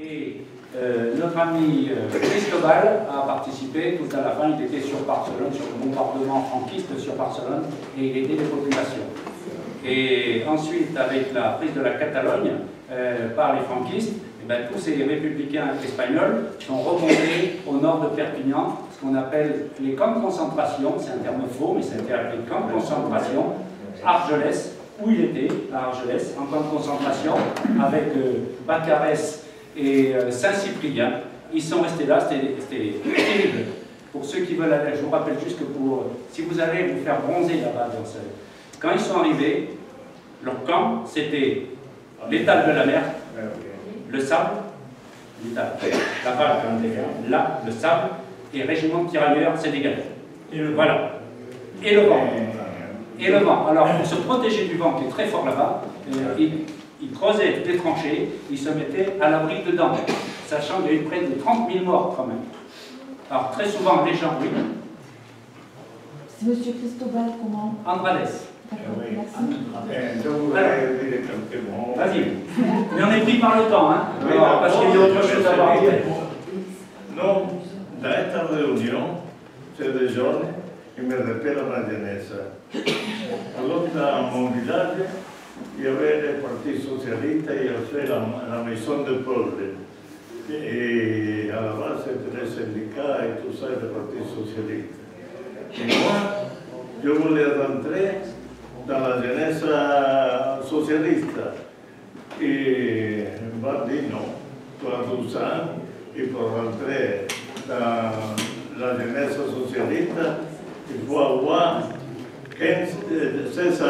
Et notre ami Cristobal a participé tout à la fin, il était sur Barcelone, sur le bombardement franquiste sur Barcelone, et il aidait les populations. Et ensuite, avec la prise de la Catalogne par les franquistes, eh bien, tous ces républicains espagnols sont remontés au nord de Perpignan, ce qu'on appelle les camps de concentration, c'est un terme faux, mais c'est un terme de camp de concentration, Argelès, où il était, à Argelès, en camp de concentration, avec Bacarès et Saint-Cyprien. Ils sont restés là, c'était terrible. Pour ceux qui veulent aller, je vous rappelle juste que si vous allez vous faire bronzer là-bas, quand ils sont arrivés, leur camp, c'était l'étal de la mer, le sable, l'étal, la balle, là, le sable, et régiment de tirailleurs, c'est des galets. Voilà. Et le vent. Et le vent. Alors, pour se protéger du vent qui est très fort là-bas, ils creusaient des tranchées, ils se mettaient à l'abri dedans, sachant qu'il y a eu près de 30 000 morts quand même. Alors, très souvent, les gens, oui. C'est Monsieur Cristobal, comment? Andrades. Oui. Merci. Je voudrais dire quelques mots. Vas-y. Mais on est pris par le temps, hein, Oui, parce qu'il y a autre chose à voir. Non, dans cette réunion, c'est des jeunes qui me rappellent la jeunesse. Alors, dans mon village, il y avait le Parti socialiste et il y avait la maison de peuple. Et à la base, c'était les syndicats et tout ça, le Parti socialiste. Et moi, je voulais rentrer dans la jeunesse socialiste. Et on m'a dit non, tu as 12 ans, et pour rentrer dans la jeunesse socialiste, il faut avoir 16 ans.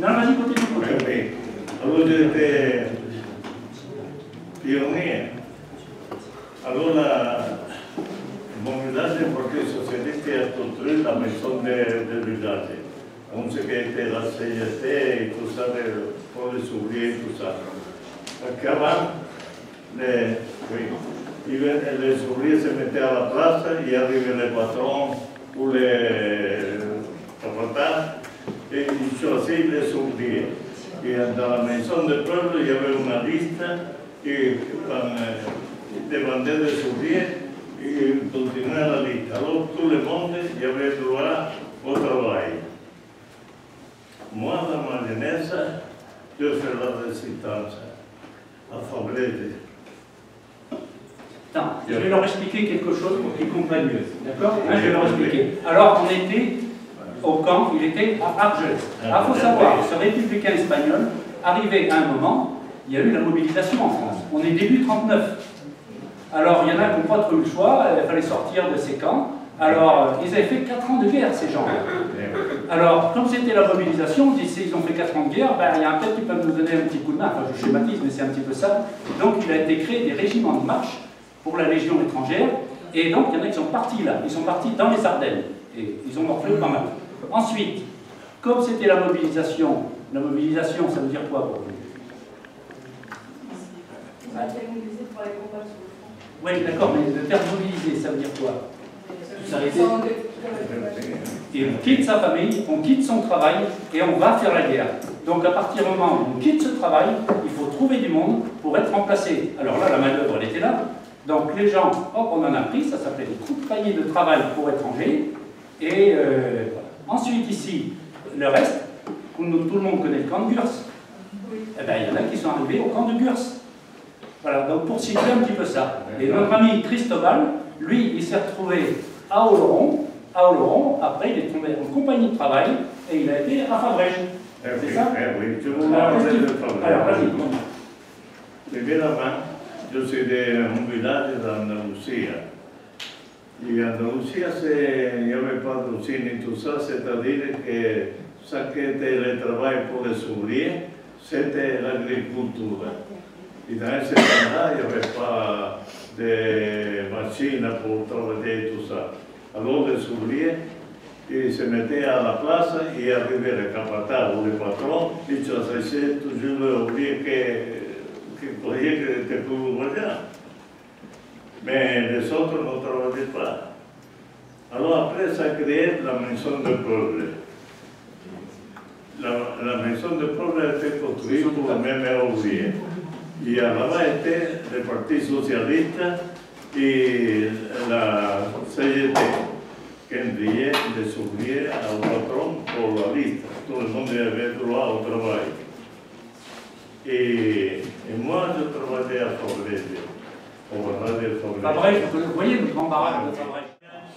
Non, vas-y, continue. Oui. Alors j'étais pionnier. Alors mon village, le Parti socialiste a construit la maison du village. On sait qu'elle était la CGT et tout ça, pour les ouvriers et tout ça. Parce qu'avant, les ouvriers se mettaient à la place et arrivaient les patrons ou les papatas et ils choisissaient les ouvriers. Et dans la maison de peuple, il y avait une liste et demandaient des ouvriers et ils continuaient la liste. Alors tout le monde y avait droit au travail. Moi, dans ma jeunesse, je fais la résistance à Fabrège. Attends, je vais leur expliquer quelque chose pour qu'ils comprennent mieux. D'accord? Je vais leur expliquer. Alors, on était au camp, il était à Argelès. Alors, il faut savoir, ce républicain espagnol, arrivé à un moment, il y a eu la mobilisation en France. On est début 39. Alors, il y en a qui n'ont pas trop eu le choix, il fallait sortir de ces camps. Alors, ils avaient fait 4 ans de guerre, ces gens-là. Alors, comme c'était la mobilisation, on disait, ils ont fait 4 ans de guerre, ben, il y a un peut-être qui peut nous donner un petit coup de main. Enfin, je schématise, mais c'est un petit peu ça. Donc, il a été créé des régiments de marche pour la Légion étrangère. Et donc, il y en a qui sont partis là. Ils sont partis dans les Ardennes. Et ils ont morflé pas mal. Ensuite, comme c'était la mobilisation, ça veut dire quoi pour vous? Ils ont été mobilisés pour aller combattre sur le front. Oui, d'accord, mais le terme mobiliser, ça veut dire quoi? S'arrêter. Et on quitte sa famille, on quitte son travail et on va faire la guerre. Donc à partir du moment où on quitte ce travail, il faut trouver du monde pour être remplacé. Alors là, la main-d'œuvre, elle était là. Donc les gens, hop, on en a pris, ça s'appelait des compagnies de travail pour étrangers. Et ensuite ici, le reste, tout le monde connaît le camp de Gurs. Eh bien, il y en a qui sont arrivés au camp de Gurs. Voilà, donc pour situer un petit peu ça. Et notre ami Cristobal, lui, il s'est retrouvé à Oloron. À Oloron, après, il est tombé en compagnie de travail et il a été à Fabrège. C'est ça? Oui, je vous parle de Fabrège. Alors, vas-y. Primeramente, yo soy de un village de Andalucía. Y Andalucía se llama patrocinio y tout ça, c'est-à-dire que ce qui était le travail pour les ouvriers, c'était l'agriculture. Et dans ce temps-là, il n'y avait pas de machines pour travailler et tout ça. Alors les ouvriers, ils se mettaient à la place et arrivait le capataz ou le patron, ils chassaient toujours l'ouvrier qui croyait que était plus voyant. Mais les autres ne travaillaient pas. Alors après, ça a créé la maison de peuple. La maison de peuple a été construite pour les mêmes ouvriers. Et là-bas était le Parti socialiste et la CGT, qui enviait des ouvriers au patron pour la liste. Tout le monde avait droit au travail. Et moi, je travaillais à Fabrège, au barrage de Fabrège. Fabrège, vous voyez le grand barrage de Fabrège.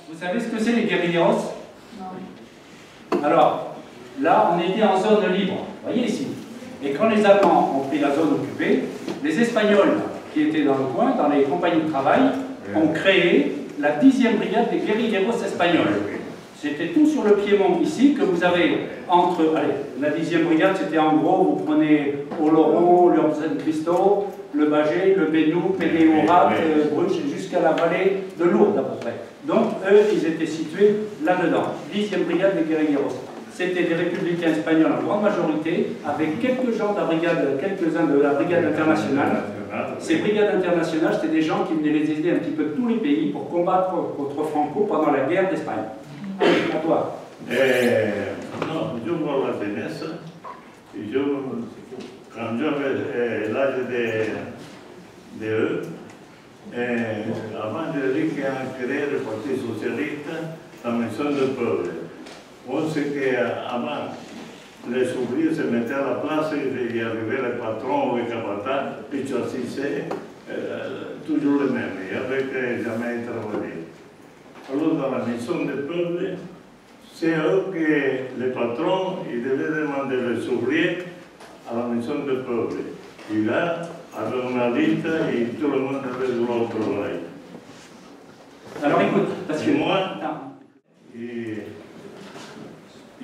Vous savez ce que c'est les guérilleros? Non. Alors, là, on était en zone libre, vous voyez ici. Et quand les Allemands ont pris la zone occupée, les Espagnols qui étaient dans le coin, dans les compagnies de travail, ont créé la 10e brigade des guérilleros espagnols. C'était tout sur le Piémont ici, que vous avez entre... Allez, la 10e brigade, c'était en gros, vous prenez Oloron, le San Cristo, le Bagé, le Bénou, Péléorat, Bruges, jusqu'à la vallée de Lourdes à peu près. Donc, eux, ils étaient situés là-dedans. 10e brigade des guérilleros. C'était des républicains espagnols en grande majorité, avec quelques gens de la brigade, quelques-uns de la brigade internationale. Ces brigades internationales, c'était des gens qui venaient les aider un petit peu de tous les pays pour combattre contre Franco pendant la guerre d'Espagne. Allez, à toi. Non, je vois la jeunesse, et quand j'avais l'âge de eux, avant de dire qu'on a créé le Parti socialiste, la maison du peuple. On sait qu'avant, les ouvriers se mettaient à la place et il arrivait le patron ou le capataz, ils choisissaient toujours les mêmes, et avec jamais travaillé. Alors dans la maison du peuple, c'est eux que les patrons ils devaient demander les ouvriers à la maison du peuple. Et là, avec une liste, et tout le monde avait droit au travail. Alors écoute, parce que moi,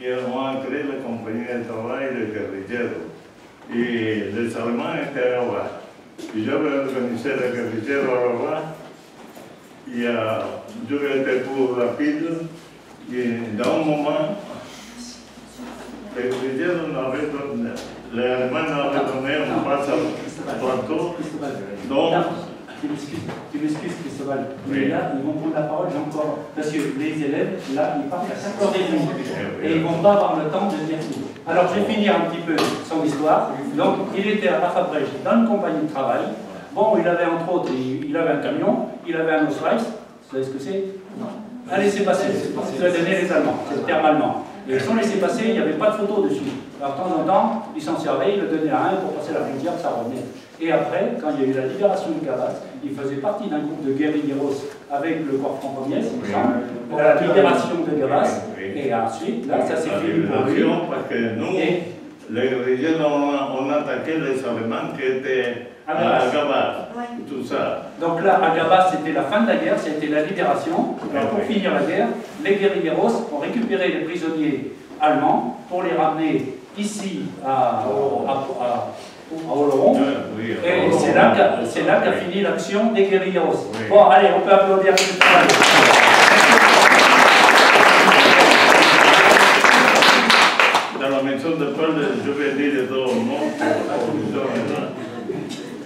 on a créé la compagnie de travail de guerrilleros. Et les Allemands étaient à Rabat. Et j'avais organisé les guerrilleros à Rabat. Et je étais plus rapide. Et dans un moment, les guerrilleros n'avaient donné, les Allemands n'avaient donné un passe à plateau. Donc, tu m'excuses, Cristobal, mais là, ils vont prendre la parole, j'ai encore. Parce que les élèves, là, ils partent à 5h30 et ils ne vont pas avoir le temps de dire tout. Alors, je vais finir un petit peu son histoire. Donc, il était à Fabrège, dans une compagnie de travail. Bon, il avait entre autres, il avait un camion, il avait un Ausweis. Vous savez ce que c'est? Non. Un laissez-passer. Ça donnait les Allemands, c'était terme allemand. Et son laissez-passer, il n'y avait pas de photo dessus. Alors, de temps en temps, il s'en servait, il le donnait à un pour passer la frontière, ça revenait. Et après, quand il y a eu la libération de Gabas, il faisait partie d'un groupe de guérilleros avec le corps franco-miès, il me semble, pour la libération de Gabas. Et ensuite, là, ça s'est fini pour lui. Parce que nous, les guerrilleros, on attaquait les Allemands qui étaient à Gabas, tout ça. Donc là, à Gabas, c'était la fin de la guerre, c'était la libération. Alors, pour finir la guerre, les guérilleros ont récupéré les prisonniers allemands pour les ramener ici à Oloron. Et c'est là qu'a fini l'action des guérilleros. Bon, allez, on peut applaudir ce travail. Dans la maison de Paul, je vais dire deux mots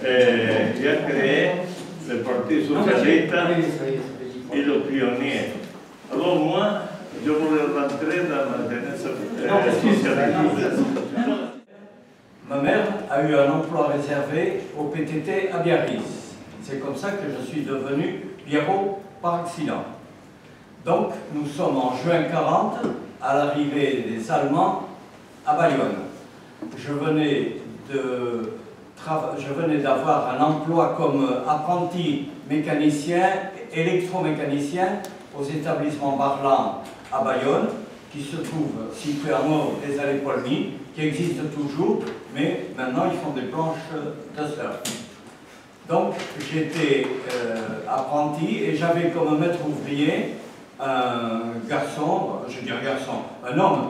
il a créé le Parti socialiste et le pionnier. Alors moi, je voulais rentrer dans la jeunesse socialiste. Ma mère a eu un emploi réservé au PTT à Biarritz. C'est comme ça que je suis devenu Pierrot par accident. Donc, nous sommes en juin 40, à l'arrivée des Allemands à Bayonne. Je venais d'avoir un emploi comme apprenti mécanicien, électromécanicien aux établissements Barlan à Bayonne, qui se trouve situé à nord des allées Paulmy, qui existe toujours, mais maintenant ils font des planches de surf. Donc j'étais apprenti et j'avais comme maître ouvrier un garçon, je dis un garçon, un homme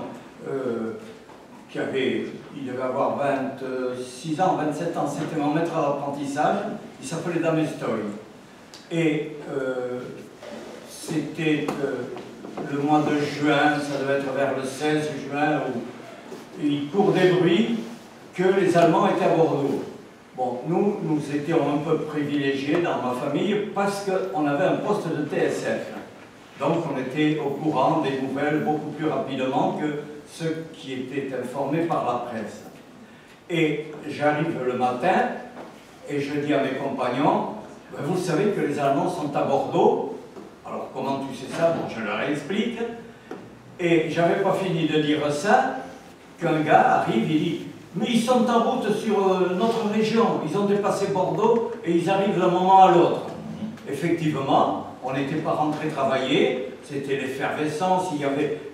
il devait avoir 26 ans, 27 ans, c'était mon maître d'apprentissage, il s'appelait Damestoy. Et c'était le mois de juin, ça devait être vers le 16 juin, où il court des bruits que les Allemands étaient à Bordeaux. Bon, nous étions un peu privilégiés dans ma famille parce qu'on avait un poste de TSF. Donc on était au courant des nouvelles beaucoup plus rapidement que ceux qui étaient informés par la presse. Et j'arrive le matin et je dis à mes compagnons, vous savez que les Allemands sont à Bordeaux. Alors comment tu sais ça? Bon, je leur explique. Et j'avais pas fini de dire ça qu'un gars arrive, il dit, mais ils sont en route sur notre région, ils ont dépassé Bordeaux et ils arrivent d'un moment à l'autre. Effectivement, on n'était pas rentré travailler, c'était l'effervescence,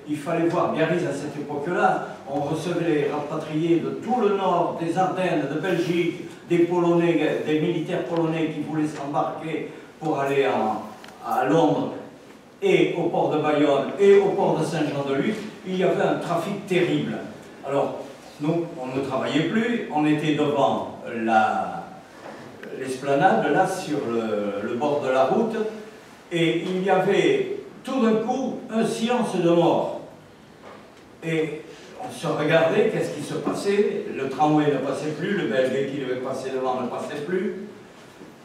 il fallait voir Biarritz à cette époque-là, on recevait les rapatriés de tout le nord, des Ardennes, de Belgique, des Polonais, des militaires polonais qui voulaient s'embarquer pour aller à Londres et au port de Bayonne et au port de Saint-Jean-de-Luz. Il y avait un trafic terrible. Alors, nous, on ne travaillait plus, on était devant l'esplanade, là, sur le bord de la route, et il y avait tout d'un coup un silence de mort. Et on se regardait, qu'est-ce qui se passait? Le tramway ne passait plus, le BLV qui devait passer devant ne passait plus.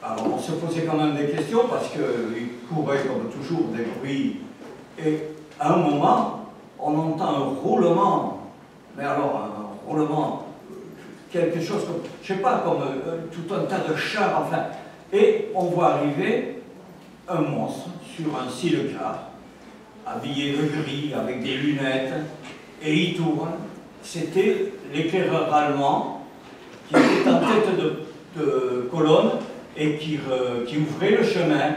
Alors on se posait quand même des questions parce qu'il courait comme toujours des bruits. Et à un moment, on entend un roulement, mais alors un roulement, quelque chose comme, je ne sais pas, comme tout un tas de chars, enfin. Et on voit arriver un monstre sur un sidecar, habillé de gris, avec des lunettes, et il tourne. C'était l'éclaireur allemand qui était en tête de colonne et qui ouvrait le chemin.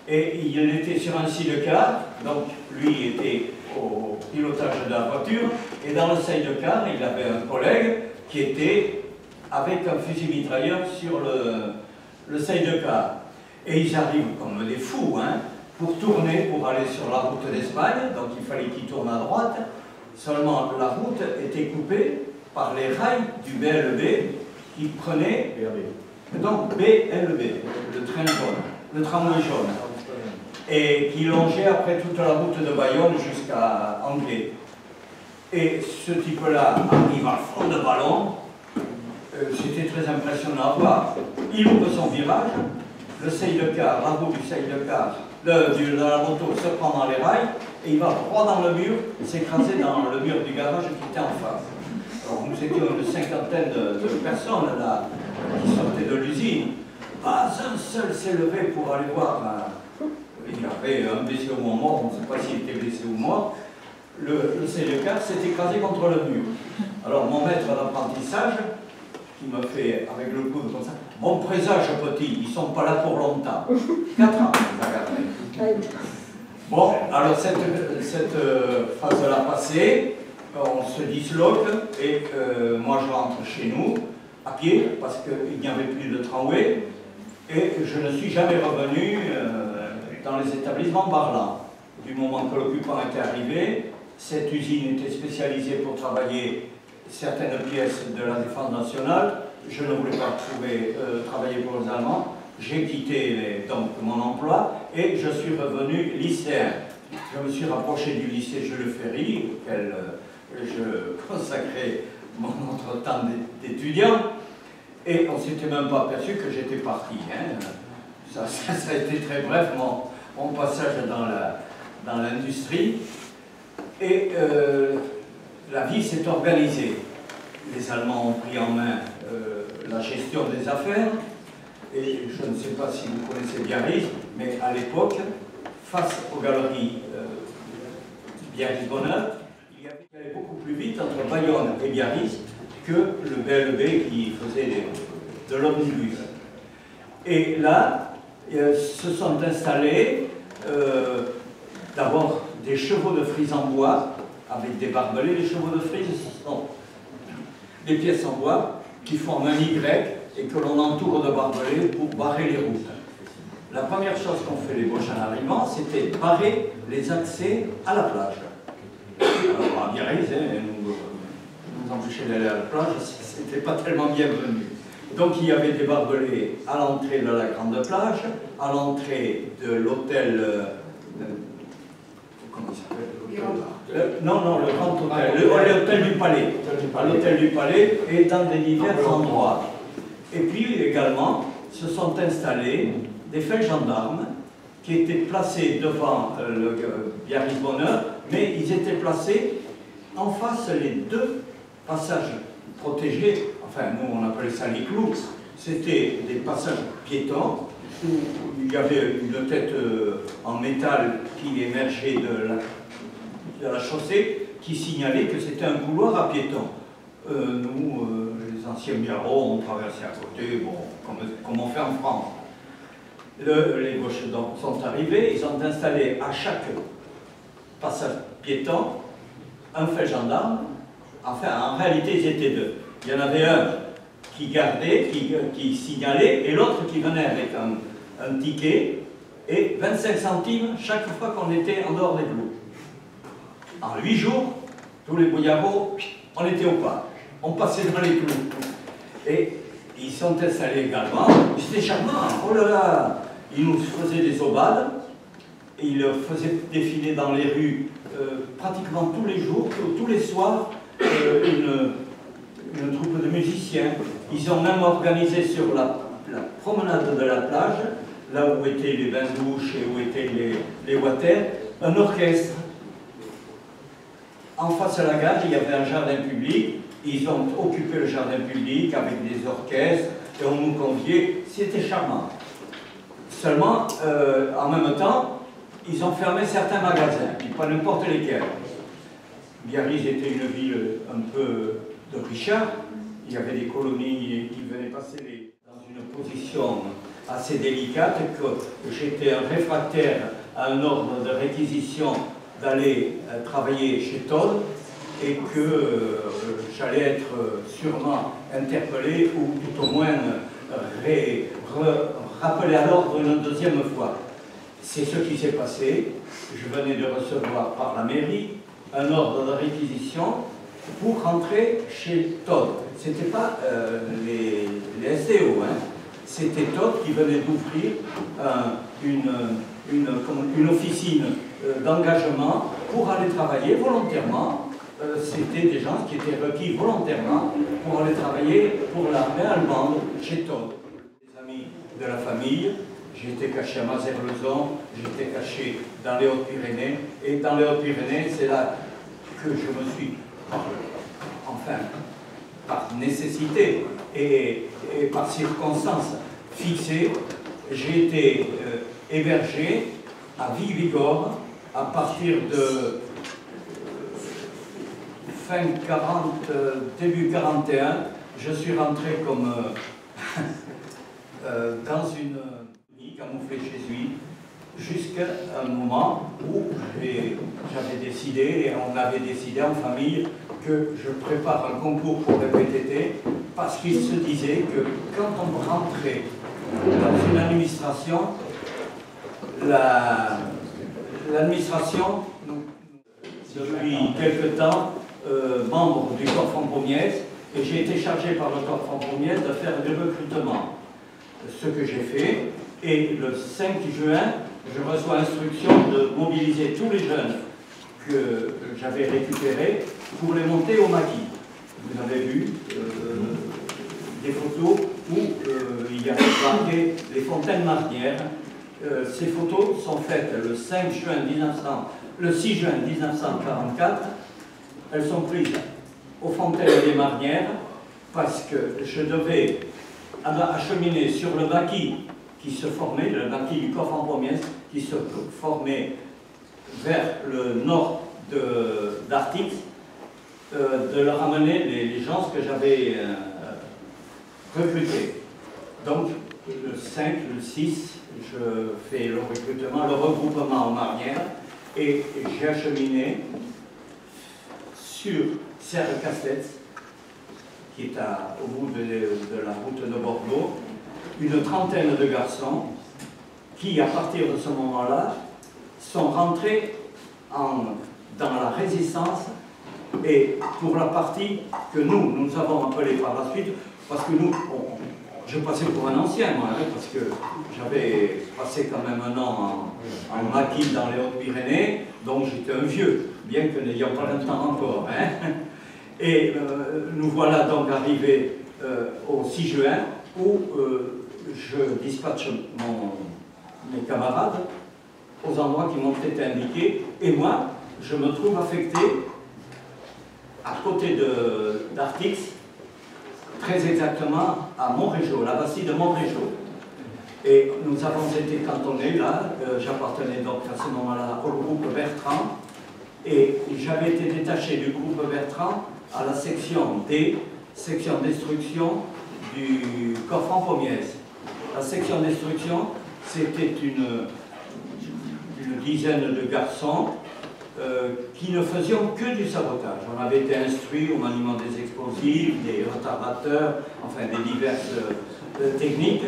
Et il était sur un sidecar, donc lui était au pilotage de la voiture, et dans le sidecar, il avait un collègue qui était avec un fusil mitrailleur sur le sidecar. Et ils arrivent comme des fous, hein, pour tourner, pour aller sur la route d'Espagne, donc il fallait qu'ils tournent à droite. Seulement, la route était coupée par les rails du BLB qui prenaient, donc BLB, le train jaune, le tramway jaune, et qui longeait après toute la route de Bayonne jusqu'à Angers. Et ce type-là arrive à fond de ballon, c'était très impressionnant à voir. Il ouvre son virage, le sidecar, la roue du sidecar, de la moto se prend dans les rails, et il va droit dans le mur, s'écraser dans le mur du garage qui était en face. Alors nous étions une cinquantaine de personnes là, qui sortaient de l'usine. Pas un seul s'est levé pour aller voir. Il y avait un blessé ou un mort, on ne sait pas s'il était blessé ou mort. Le sidecar s'est écrasé contre le mur. Alors mon maître d'apprentissage, qui me fait avec le coude comme ça, bon présage petit, ils ne sont pas là pour longtemps. 4 ans, ça gardé. Bon, alors cette phase-là passée, on se disloque et moi je rentre chez nous à pied parce qu'il n'y avait plus de tramway et je ne suis jamais revenu dans les établissements Barlan. Du moment que l'occupant était arrivé, cette usine était spécialisée pour travailler certaines pièces de la défense nationale. Je ne voulais pas travailler pour les Allemands. J'ai quitté donc mon emploi et je suis revenu lycéen. Je me suis rapproché du lycée Jules Ferry, auquel je consacrais mon autre temps d'étudiant, et on ne s'était même pas aperçu que j'étais parti. Hein. Ça a été très bref, mon passage dans l'industrie. Et la vie s'est organisée. Les Allemands ont pris en main la gestion des affaires. Et je ne sais pas si vous connaissez Biarritz, mais à l'époque, face aux galeries Biarritz-Bonheur, il y avait beaucoup plus vite entre Bayonne et Biarritz que le BLB qui faisait de l'omnibus. Et là, se sont installés d'abord des chevaux de frise en bois, avec des barbelés. Les chevaux de frise, ce sont des pièces en bois qui forment un Y et que l'on entoure de barbelés pour barrer les routes. La première chose qu'ont fait les Boches en arrivant, c'était barrer les accès à la plage. Alors à Biarritz, nous empêcher d'aller à la plage, c'était pas tellement bienvenu. Donc il y avait des barbelés à l'entrée de la grande plage, à l'entrée de l'hôtel... comment il s'appelle? Non, le grand hôtel, l'hôtel du Palais. À l'hôtel du Palais et dans des divers endroits. Et puis également se sont installés des faits gendarmes qui étaient placés devant le Biarritz-Bonheur, mais ils étaient placés en face les deux passages protégés. Enfin, nous on appelait ça les clous. C'était des passages piétons où il y avait une tête en métal qui émergeait de la chaussée qui signalait que c'était un couloir à piétons. Nous, les anciens Biarros, on traversait à côté, bon, comme on fait en France. Les Boches sont arrivés, ils ont installé à chaque passage piéton un fait gendarme. Enfin, en réalité, ils étaient deux. Il y en avait un qui gardait, qui signalait, et l'autre qui venait avec un ticket et 25 centimes chaque fois qu'on était en dehors des clous. En 8 jours, tous les bouillards, on était au pas. On passait dans les clous. Et ils sont installés également. C'était charmant. Oh là là! Ils nous faisaient des aubades. Ils faisaient défiler dans les rues pratiquement tous les jours, tous les soirs, une troupe de musiciens. Ils ont même organisé sur la promenade de la plage, là où étaient les bains-douches et où étaient les water, un orchestre. En face à la gare, il y avait un jardin public. Ils ont occupé le jardin public avec des orchestres et on nous conviait. C'était charmant. Seulement, en même temps, ils ont fermé certains magasins, pas n'importe lesquels. Biarritz était une ville un peu de richard. Il y avait des colonies qui venaient passer dans une position assez délicate, que j'étais un réfractaire à un ordre de réquisition d'aller travailler chez Todd et que j'allais être sûrement interpellé ou tout au moins rappelé à l'ordre une deuxième fois. C'est ce qui s'est passé. Je venais de recevoir par la mairie un ordre de réquisition pour rentrer chez Todd. Ce n'était pas les SDO, hein. C'était Todd qui venait d'ouvrir une officine d'engagement pour aller travailler volontairement. C'était des gens qui étaient requis volontairement pour aller travailler pour l'armée allemande chez Todd. Les amis de la famille, j'étais caché à Mazères-le-Zon, j'étais caché dans les Hautes-Pyrénées, et dans les Hautes-Pyrénées, c'est là que je me suis, enfin, par nécessité et par circonstance fixée, j'ai été hébergé à Vic-Vigor à partir de fin 40, début 41. Je suis rentré comme dans une camouflée chez lui, jusqu'à un moment où j'avais décidé, et on avait décidé en famille, que je prépare un concours pour le PTT, parce qu'il se disait que quand on rentrait dans une administration, l'administration, depuis quelque temps, membre du corps Frampomiès, et j'ai été chargé par le corps Frampomiès de faire du recrutement. Ce que j'ai fait, et le 5 juin, je reçois instruction de mobiliser tous les jeunes que j'avais récupérés pour les monter au maquis. Vous avez vu des photos où il y a marqué les fontaines marnières. Ces photos sont faites le 6 juin 1944. Elles sont prises aux fontaines des Marnières parce que je devais acheminé sur le maquis qui se formait, le maquis du Coffre-en-Pomiès, qui se formait vers le nord d'Artix, de leur amener les gens que j'avais recrutés. Donc, le 5, le 6, je fais le recrutement, le regroupement en Marnière, et j'ai acheminé sur Serre-Castets, qui est au bout de la route de Bordeaux, une trentaine de garçons qui, à partir de ce moment-là, sont rentrés dans la résistance, et pour la partie que nous avons appelée par la suite, parce que je passais pour un ancien, moi, hein, parce que j'avais passé quand même un an en maquis dans les Hautes-Pyrénées, donc j'étais un vieux, bien que n'ayant pas le temps encore. Hein. Et nous voilà donc arrivés au 6 juin, où je dispatche mes camarades aux endroits qui m'ont été indiqués, et moi, je me trouve affecté à côté d'Artix, très exactement à Montrégeau, la Bastille de Montrégeau. Et nous avons été cantonnés là, j'appartenais donc à ce moment-là au groupe Bertrand, et j'avais été détaché du groupe Bertrand à la section D, section destruction du Coffre-en-Pomiès. La section destruction, c'était une dizaine de garçons qui ne faisions que du sabotage. On avait été instruits au maniement des explosifs, des retardateurs, enfin des diverses techniques,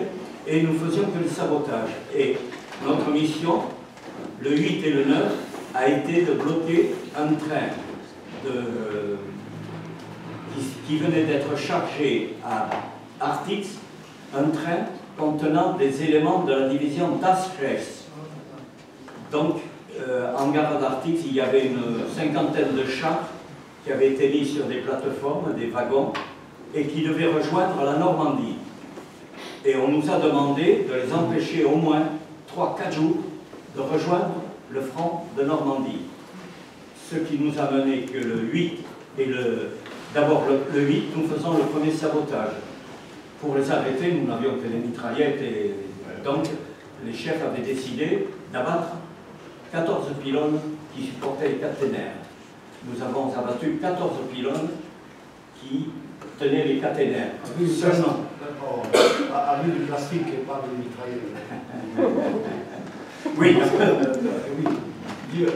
et nous faisions que du sabotage. Et notre mission, le 8 et le 9, a été de bloquer un train qui venait d'être chargé à Artix, un train contenant des éléments de la division d'Askres. Donc, en gare d'Artix, il y avait une cinquantaine de chars qui avaient été mis sur des plateformes, des wagons, et qui devaient rejoindre la Normandie. Et on nous a demandé de les empêcher au moins 3-4 jours de rejoindre le front de Normandie. Ce qui nous a mené que le 8 et d'abord le 8, nous faisons le premier sabotage. Pour les arrêter, nous n'avions que des mitraillettes, et donc les chefs avaient décidé d'abattre 14 pylônes qui supportaient les caténaires. Nous avons abattu 14 pylônes qui tenaient les caténaires. Seulement. À vue du plastique et pas de mitraillettes. Oui. Oui.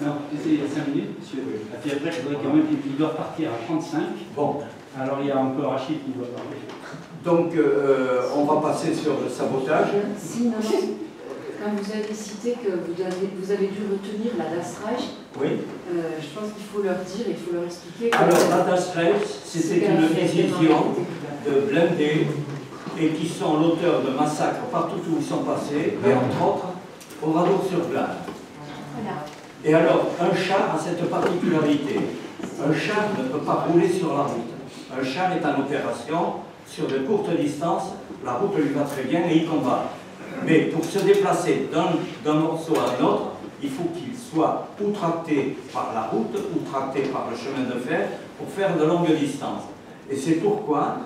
Non, il y a 5 minutes, monsieur. Et puis après, je voudrais quand même qu'il doit partir à 35. Bon. Alors il y a encore Rachid qui doit parler. Donc, on va passer sur le sabotage. Si, non, quand vous avez cité que vous avez dû retenir la Das Reich, Oui. je pense qu'il faut leur dire, il faut leur expliquer. Alors, la Das Reich, c'était une division de blindés et qui sont l'auteur de massacres partout où ils sont passés, et entre autres au Radour-sur-Glane. Voilà. Et alors, un char a cette particularité. Un char ne peut pas rouler sur la route. Un char est en opération sur de courtes distances, la route lui va très bien et il combat. Mais pour se déplacer d'un morceau à un autre, il faut qu'il soit ou tracté par la route, ou tracté par le chemin de fer, pour faire de longues distances. Et c'est pourquoi,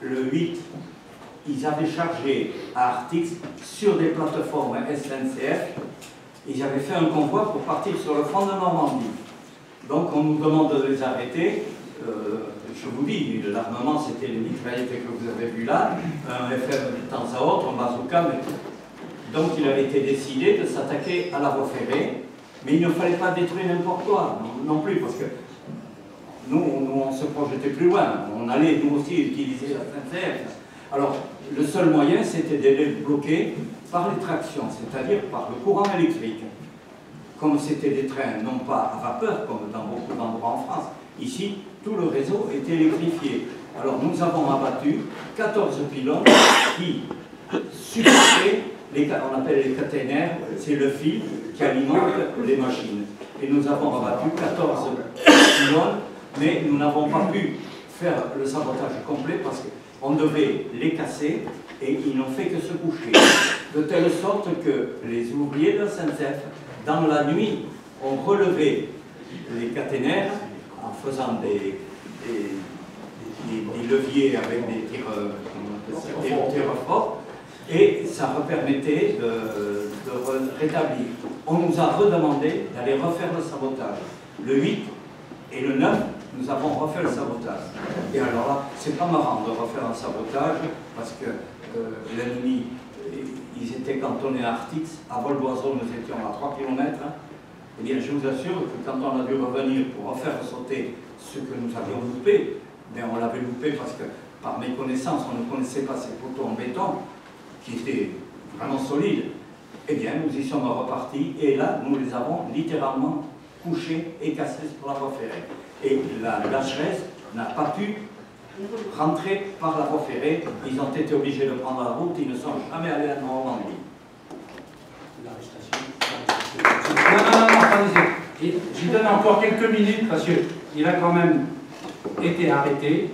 le 8, ils avaient chargé à Artix, sur des plateformes SNCF, ils avaient fait un convoi pour partir sur le front de Normandie. Donc on nous demande de les arrêter. Je vous dis, l'armement c'était les mitraillettes que vous avez vues là, un FM de temps à autre, un bazooka. Donc il avait été décidé de s'attaquer à la voie ferrée, mais il ne fallait pas détruire n'importe quoi non plus, parce que nous on se projetait plus loin, on allait nous aussi utiliser la SNCF. Alors le seul moyen c'était de les bloquer par les tractions, c'est-à-dire par le courant électrique. Comme c'était des trains non pas à vapeur, comme dans beaucoup d'endroits en France, ici, tout le réseau est électrifié. Alors nous avons abattu 14 pylônes qui supportaient, on appelle les caténaires, c'est le fil qui alimente les machines. Et nous avons abattu 14 pylônes, mais nous n'avons pas pu faire le sabotage complet parce qu'on devait les casser et ils n'ont fait que se coucher. De telle sorte que les ouvriers de SNCF, dans la nuit, ont relevé les caténaires en faisant des des leviers avec des tirs forts, et ça permettait de rétablir. On nous a redemandé d'aller refaire le sabotage. Le 8 et le 9, nous avons refait le sabotage. Et alors là, c'est pas marrant de refaire un sabotage, parce que l'ennemi, ils étaient cantonnés à Artix, à vol d'oiseau, nous étions à 3 km. Eh bien, je vous assure que quand on a dû revenir pour refaire sauter ce que nous avions loupé, bien, on l'avait loupé parce que, par méconnaissance, on ne connaissait pas ces poteaux en béton, qui étaient vraiment solides. Eh bien, nous y sommes repartis, et là, nous les avons littéralement couchés et cassés sur la voie ferrée. Et la lâcheresse n'a pas pu rentrer par la voie ferrée. Ils ont été obligés de prendre la route, ils ne sont jamais allés à Normandie. Non, attendez. J'y donne encore quelques minutes parce qu'il a quand même été arrêté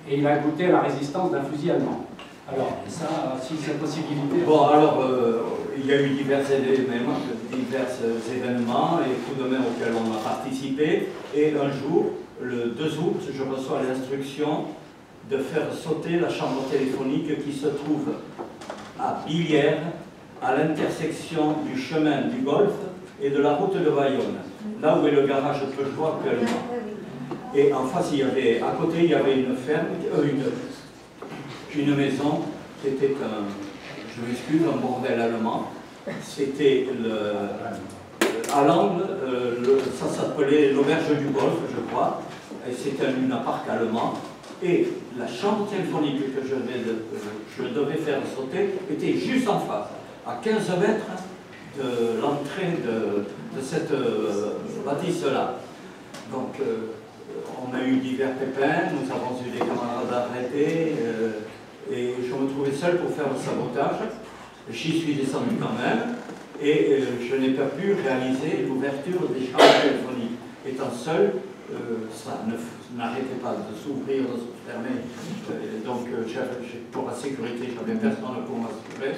et il a goûté à la résistance d'un fusil allemand. Alors, ça, si cette possibilité... Bon, alors, il y a eu divers événements et coups de main auxquels on a participé. Et un jour, le 2 août, je reçois l'instruction de faire sauter la chambre téléphonique qui se trouve à Billières, à l'intersection du chemin du Golfe et de la route de Bayonne, là où est le garage Peugeot actuellement. Et en face, à côté, il y avait une ferme, une maison qui était je m'excuse, un bordel allemand. C'était à l'angle, ça s'appelait l'auberge du Golfe, je crois, et c'était un Luna Park allemand. Et la chambre téléphonique que je devais faire sauter était juste en face, à 15 mètres de l'entrée de cette bâtisse-là. Donc, on a eu divers pépins, nous avons eu des camarades arrêtés, et je me trouvais seul pour faire le sabotage. J'y suis descendu quand même, et je n'ai pas pu réaliser l'ouverture des chambres téléphoniques. Étant seul, ça n'arrêtait pas de s'ouvrir, de se fermer. Donc, pour la sécurité, j'avais personne pour m'assurer.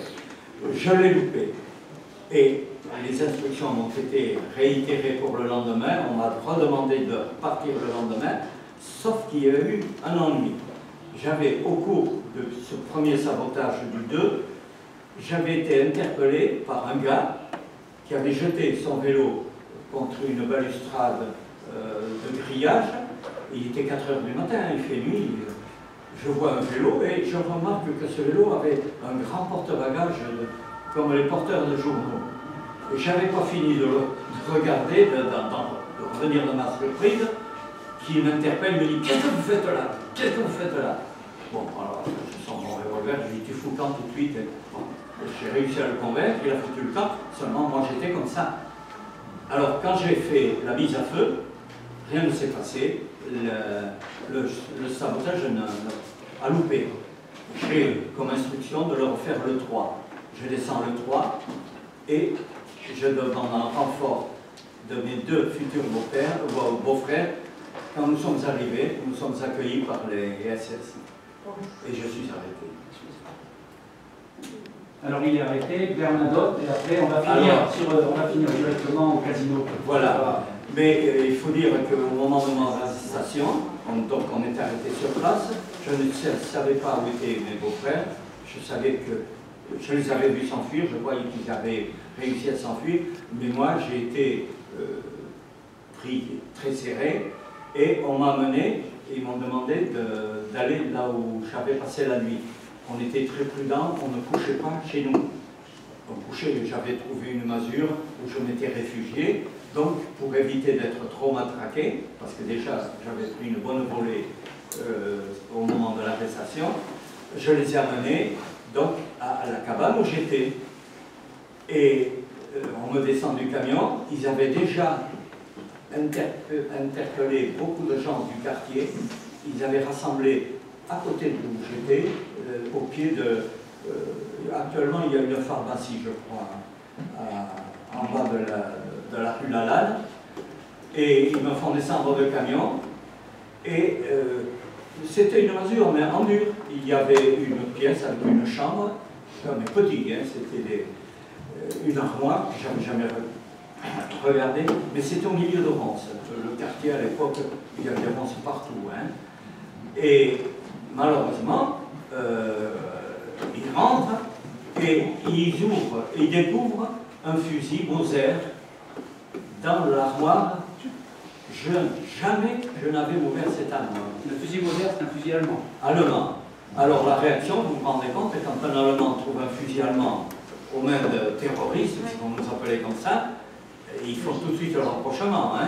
Je l'ai loupé. Et les instructions ont été réitérées pour le lendemain. On m'a redemandé de partir le lendemain, sauf qu'il y a eu un ennui. J'avais, au cours de ce premier sabotage du 2, j'avais été interpellé par un gars qui avait jeté son vélo contre une balustrade de grillage. Il était 4 h du matin, il fait nuit. Je vois un vélo et je remarque que ce vélo avait un grand porte-bagages comme les porteurs de journaux. Et je n'avais pas fini de regarder, de revenir de ma surprise, qui m'interpelle, me dit « Qu'est-ce que vous faites là? Qu'est-ce que vous faites là ?» Bon, alors je sors mon revolver, je lui dis « Tu fous quand tout de suite ?» Bon, j'ai réussi à le convaincre, il a foutu le camp, seulement moi j'étais comme ça. Alors quand j'ai fait la mise à feu, rien ne s'est passé, le sabotage a loupé. J'ai comme instruction de le refaire le 3. Je descends le 3 et je demande un renfort de mes 2 futurs beaux-frères. Quand nous sommes arrivés, nous sommes accueillis par les SS. Et je suis arrêté. Alors il est arrêté, Bernadotte, et après on va finir directement au casino. Voilà. Mais il faut dire qu'au moment de mon arrestation, donc on est arrêté sur place, je ne savais pas où étaient mes beaux-frères, je savais que je les avais vus s'enfuir, je voyais qu'ils avaient réussi à s'enfuir, mais moi j'ai été pris très serré et on m'a amené, et ils m'ont demandé d'aller là où j'avais passé la nuit. On était très prudents, on ne couchait pas chez nous. On couchait, j'avais trouvé une masure où je m'étais réfugié, donc pour éviter d'être trop matraqué, parce que déjà j'avais pris une bonne volée au moment de l'arrestation, je les ai amenés donc à la cabane où j'étais. Et on me descend du camion, ils avaient déjà interpellé beaucoup de gens du quartier, ils avaient rassemblé à côté d'où j'étais, au pied de... actuellement, il y a une pharmacie, je crois, en bas de la rue Lalanne, et ils me font descendre de camion, et c'était une masure, mais en dur. Il y avait une pièce avec une chambre, mais petit, hein, c'était une armoire, que je n'avais jamais regardé, mais c'était au milieu de Reims. Le quartier à l'époque, il y avait Reims partout. Hein. Et malheureusement, ils rentrent et ils ouvrent, ils découvrent un fusil Mauser dans l'armoire. Jamais je n'avais ouvert cette armoire. Le fusil Mauser, c'est un fusil allemand. Allemand. Alors la réaction, vous vous rendez compte, quand un Allemand trouve un fusil allemand aux mains de terroristes, si on nous appelait comme ça, ils font tout de suite le rapprochement. Hein.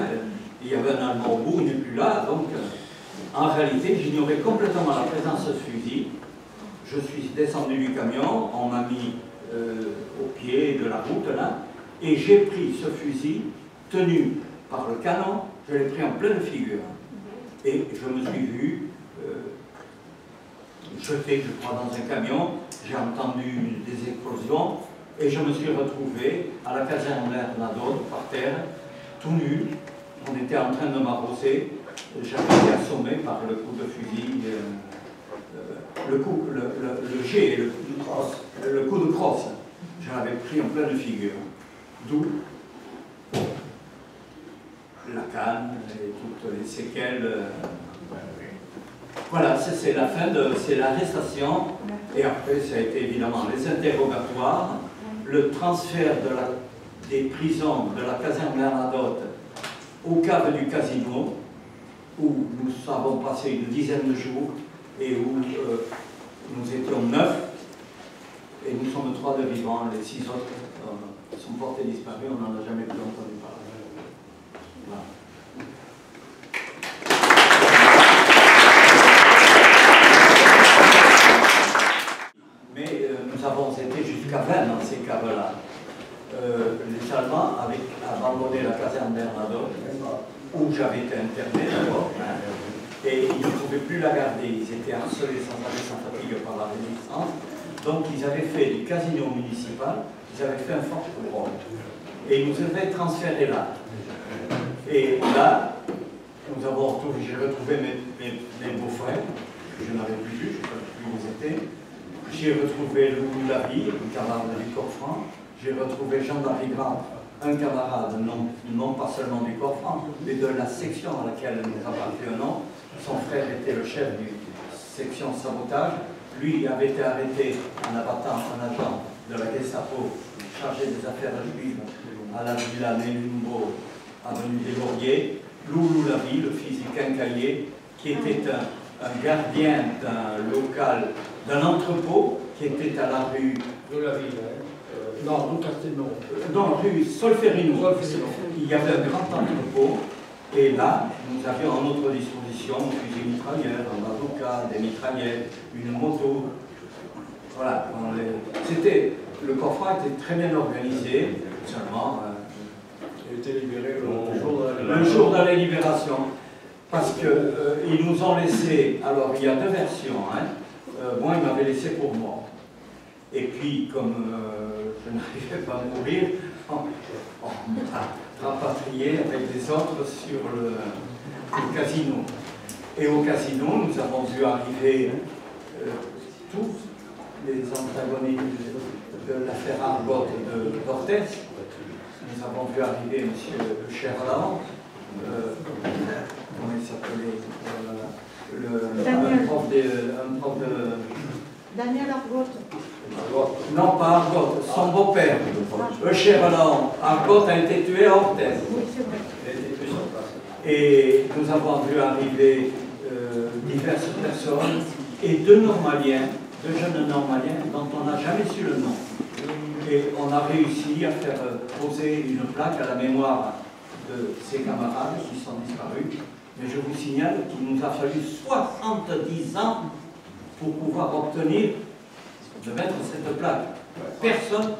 Il y avait un Allemand au bout, il n'est plus là, donc en réalité, j'ignorais complètement la présence de ce fusil. Je suis descendu du camion, on m'a mis au pied de la route là, et j'ai pris ce fusil tenu par le canon, je l'ai pris en pleine figure. Et je me suis vu jeté, je crois, dans un camion, j'ai entendu des explosions, et je me suis retrouvé à la caserne Bernadotte, par terre, tout nu. On était en train de m'arroser, j'avais été assommé par le coup de fusil, le jet, le coup de crosse. Je l'avais pris en pleine figure. D'où la canne et toutes les séquelles. Voilà, c'est la fin de l'arrestation. Et après, ça a été évidemment les interrogatoires, le transfert des prisons de la caserne Bernadotte au cave du casino, où nous avons passé une dizaine de jours et où nous étions 9, et nous sommes 3 de vivants, les 6 autres sont portés disparus, on n'en a jamais plus entendu parler. Voilà. Mais nous avons été jusqu'à 20 dans ces caves-là. Les Allemands avaient abandonné la caserne Bernadotte, où j'avais été interné d'abord, et ils ne pouvaient plus la garder. Ils étaient harcelés sans arrêt, sans fatigue par la résistance. Donc ils avaient fait du casino municipal, ils avaient fait un fort pogrom. Et ils nous avaient transférés là. Et là, j'ai retrouvé mes beaux-frères, que je n'avais plus vus, je ne sais pas plus où ils étaient. J'ai retrouvé Louis Lavie, un camarade du corps franc. J'ai retrouvé Jean-Marie Grand, un camarade, non pas seulement du corps franc, mais de la section à laquelle nous appartenons. Son frère était le chef de section sabotage. Lui avait été arrêté en abattant un agent de la Gestapo chargé des affaires juives à la villa Nelumbo, avenue des Lauriers. Loulou Lavie, le fils du quincaillier, qui était un gardien d'un local, d'un entrepôt qui était à la rue de la ville. Non, rue Castelnau. Non, rue Solferino. Il y avait un grand entrepôt, et là, nous avions à notre disposition un fusil mitrailleur, un bazooka, des mitraillettes, une moto. Voilà. Le coffre était très bien organisé, seulement. Il a été libéré le jour de la libération. Parce qu'ils nous ont laissé. Alors, il y a deux versions. Hein. Moi, ils m'avaient laissé pour mort. Et puis, comme je n'arrivais pas à mourir, on m'a rapatrié avec les autres sur le casino. Et au casino, nous avons vu arriver tous les antagonistes de l'affaire Argot de Cortés. Nous avons vu arriver M. Cherland, comment il s'appelait, un prof de Daniel Argot. Non, pas Argot, son beau-père, Cherland. Argot a été tué à Orthez. Oui, c'est vrai. Et nous avons vu arriver diverses personnes et deux Normaliens, deux jeunes Normaliens dont on n'a jamais su le nom. Et on a réussi à faire poser une plaque à la mémoire de ces camarades qui sont disparus. Mais je vous signale qu'il nous a fallu 70 ans pour pouvoir obtenir de mettre cette plaque. Personne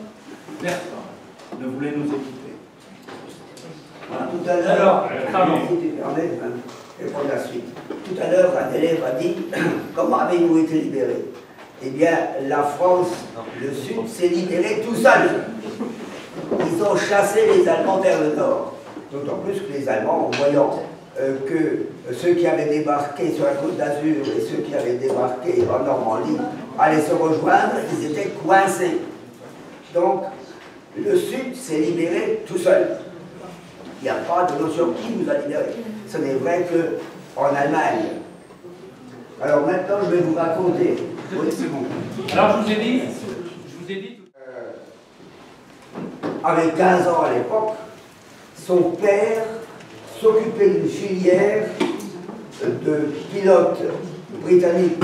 ne voulait nous écouter. Voilà. Tout à l'heure, si tu permets, et pour la suite. Tout à l'heure, un élève a dit comment avez-vous été libérés? Eh bien, la France, le Sud, s'est libéré tout seul. Ils ont chassé les Allemands vers le Nord. D'autant plus que les Allemands, en voyant que ceux qui avaient débarqué sur la Côte d'Azur et ceux qui avaient débarqué en Normandie allaient se rejoindre, ils étaient coincés. Donc, le Sud s'est libéré tout seul. Il n'y a pas de notion qui nous a libérés. Ce n'est vrai qu'en Allemagne, Alors maintenant, je vais vous raconter. Oui, c'est bon. Alors, je vous ai dit avec 15 ans à l'époque, son père s'occupait d'une filière de pilotes britanniques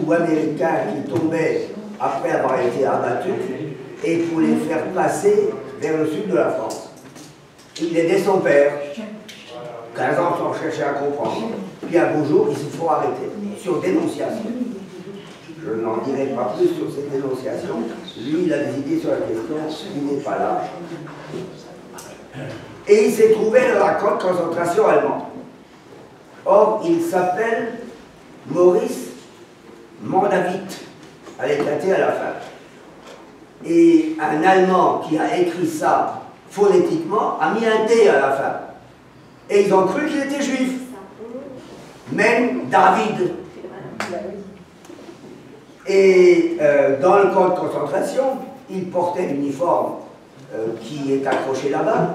ou américains qui tombaient après avoir été abattus et pour les faire passer vers le sud de la France. Il aidait son père, 15 ans sans chercher à comprendre, puis un beau jour, ils se font arrêter sur dénonciation. Je n'en dirai pas plus sur cette dénonciation. Lui, il a des idées sur la question, il n'est pas là. Et il s'est trouvé dans la camp de concentration allemande. Or, il s'appelle Maurice Mandavit, à l'éclater à la fin. Et un Allemand qui a écrit ça phonétiquement a mis un T à la fin. Et ils ont cru qu'il était juif. Même David. Et dans le camp de concentration, il portait l'uniforme qui est accroché là-bas.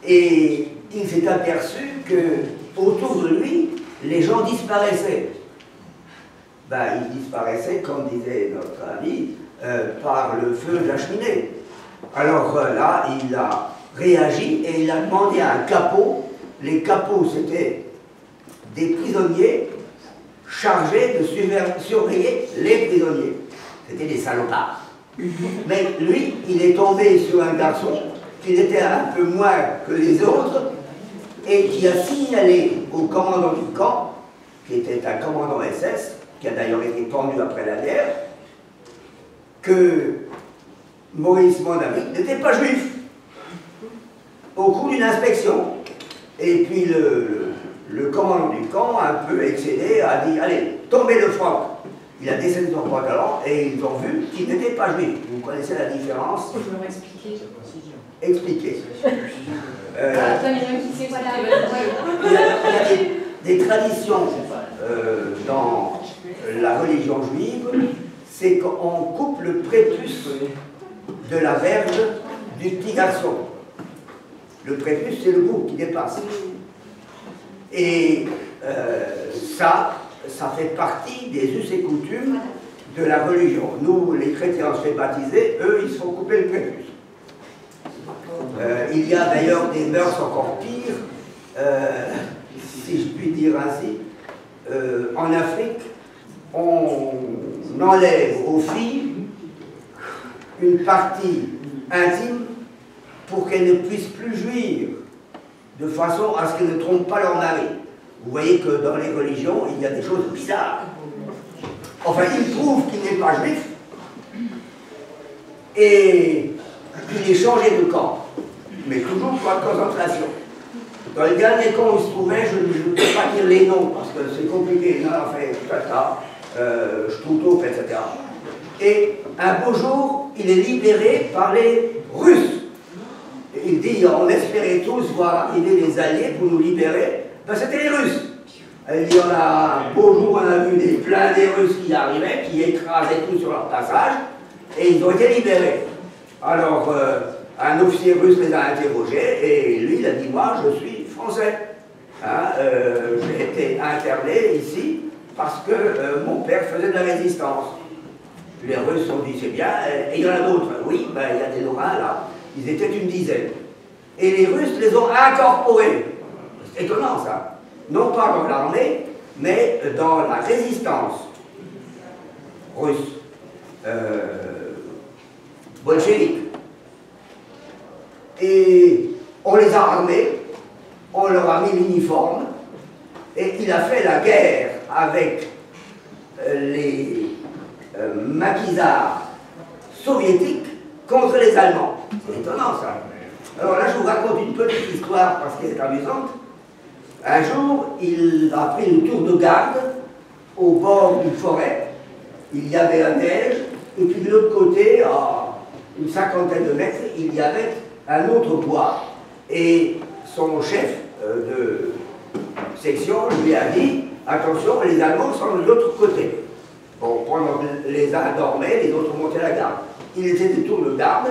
Et il s'est aperçu que autour de lui, les gens disparaissaient. Ben, ils disparaissaient, comme disait notre ami, par le feu de la cheminée. Alors là, il a réagi et il a demandé à un capot. Les capots, c'était des prisonniers chargés de surveiller les prisonniers. C'était des salopards. Mais lui, il est tombé sur un garçon qui était un peu moins que les autres et qui a signalé au commandant du camp, qui était un commandant SS, qui a d'ailleurs été pendu après la guerre, que Maurice Mandavit n'était pas juif au cours d'une inspection. Et puis le commandant du camp, un peu excédé, a dit « Allez, tombez le froc ». Il a descendu son pantalon et ils ont vu qu'il n'était pas juif. Vous connaissez la différence? Je vais m'expliquer. Expliquez. Il y a des traditions dans la religion juive, c'est qu'on coupe le prépuce de la verge du petit garçon. Le prépuce, c'est le bout qui dépasse. Et ça fait partie des us et coutumes de la religion. Nous, les chrétiens, on se fait baptiser, eux, ils se font couper le prépuce. Il y a d'ailleurs des mœurs encore pires, si je puis dire ainsi. En Afrique, on enlève aux filles une partie intime pour qu'elles ne puissent plus jouir, de façon à ce qu'elles ne trompent pas leur mari. Vous voyez que dans les religions, il y a des choses bizarres. Enfin, il prouve qu'il n'est pas juif, et il est changé de camp, mais toujours camp de concentration. Dans le dernier camp où il se trouvait, je ne peux pas dire les noms, parce que c'est compliqué, non, enfin, Stoutouf, etc. Et un beau jour, il est libéré par les Russes. Et il dit, on espérait tous voir arriver les Alliés pour nous libérer. Ben, c'était les Russes. Il dit, un beau jour, on a vu plein des Russes qui arrivaient, qui écrasaient tout sur leur passage, et ils ont été libérés. Alors, un officier russe les a interrogés, et lui, il a dit, moi, je suis français. Hein, j'ai été interné ici parce que mon père faisait de la résistance. Les Russes ont dit, c'est bien, et il y en a d'autres. Oui, ben, il y a des Lorrains là, ils étaient une dizaine. Et les Russes les ont incorporés. C'est étonnant ça. Non pas dans l'armée, mais dans la résistance russe, bolchevique. Et on les a armés, on leur a mis l'uniforme, et il a fait la guerre avec les maquisards soviétiques contre les Allemands. C'est étonnant ça. Alors là, je vous raconte une petite histoire parce qu'elle est amusante. Un jour, il a pris une tour de garde au bord d'une forêt. Il y avait la neige, et puis de l'autre côté, à une cinquantaine de mètres, il y avait un autre bois. Et son chef de section lui a dit, attention, les Allemands sont de l'autre côté. Bon, pendant que les uns dormaient, les autres montaient la garde. Il était de tour de garde,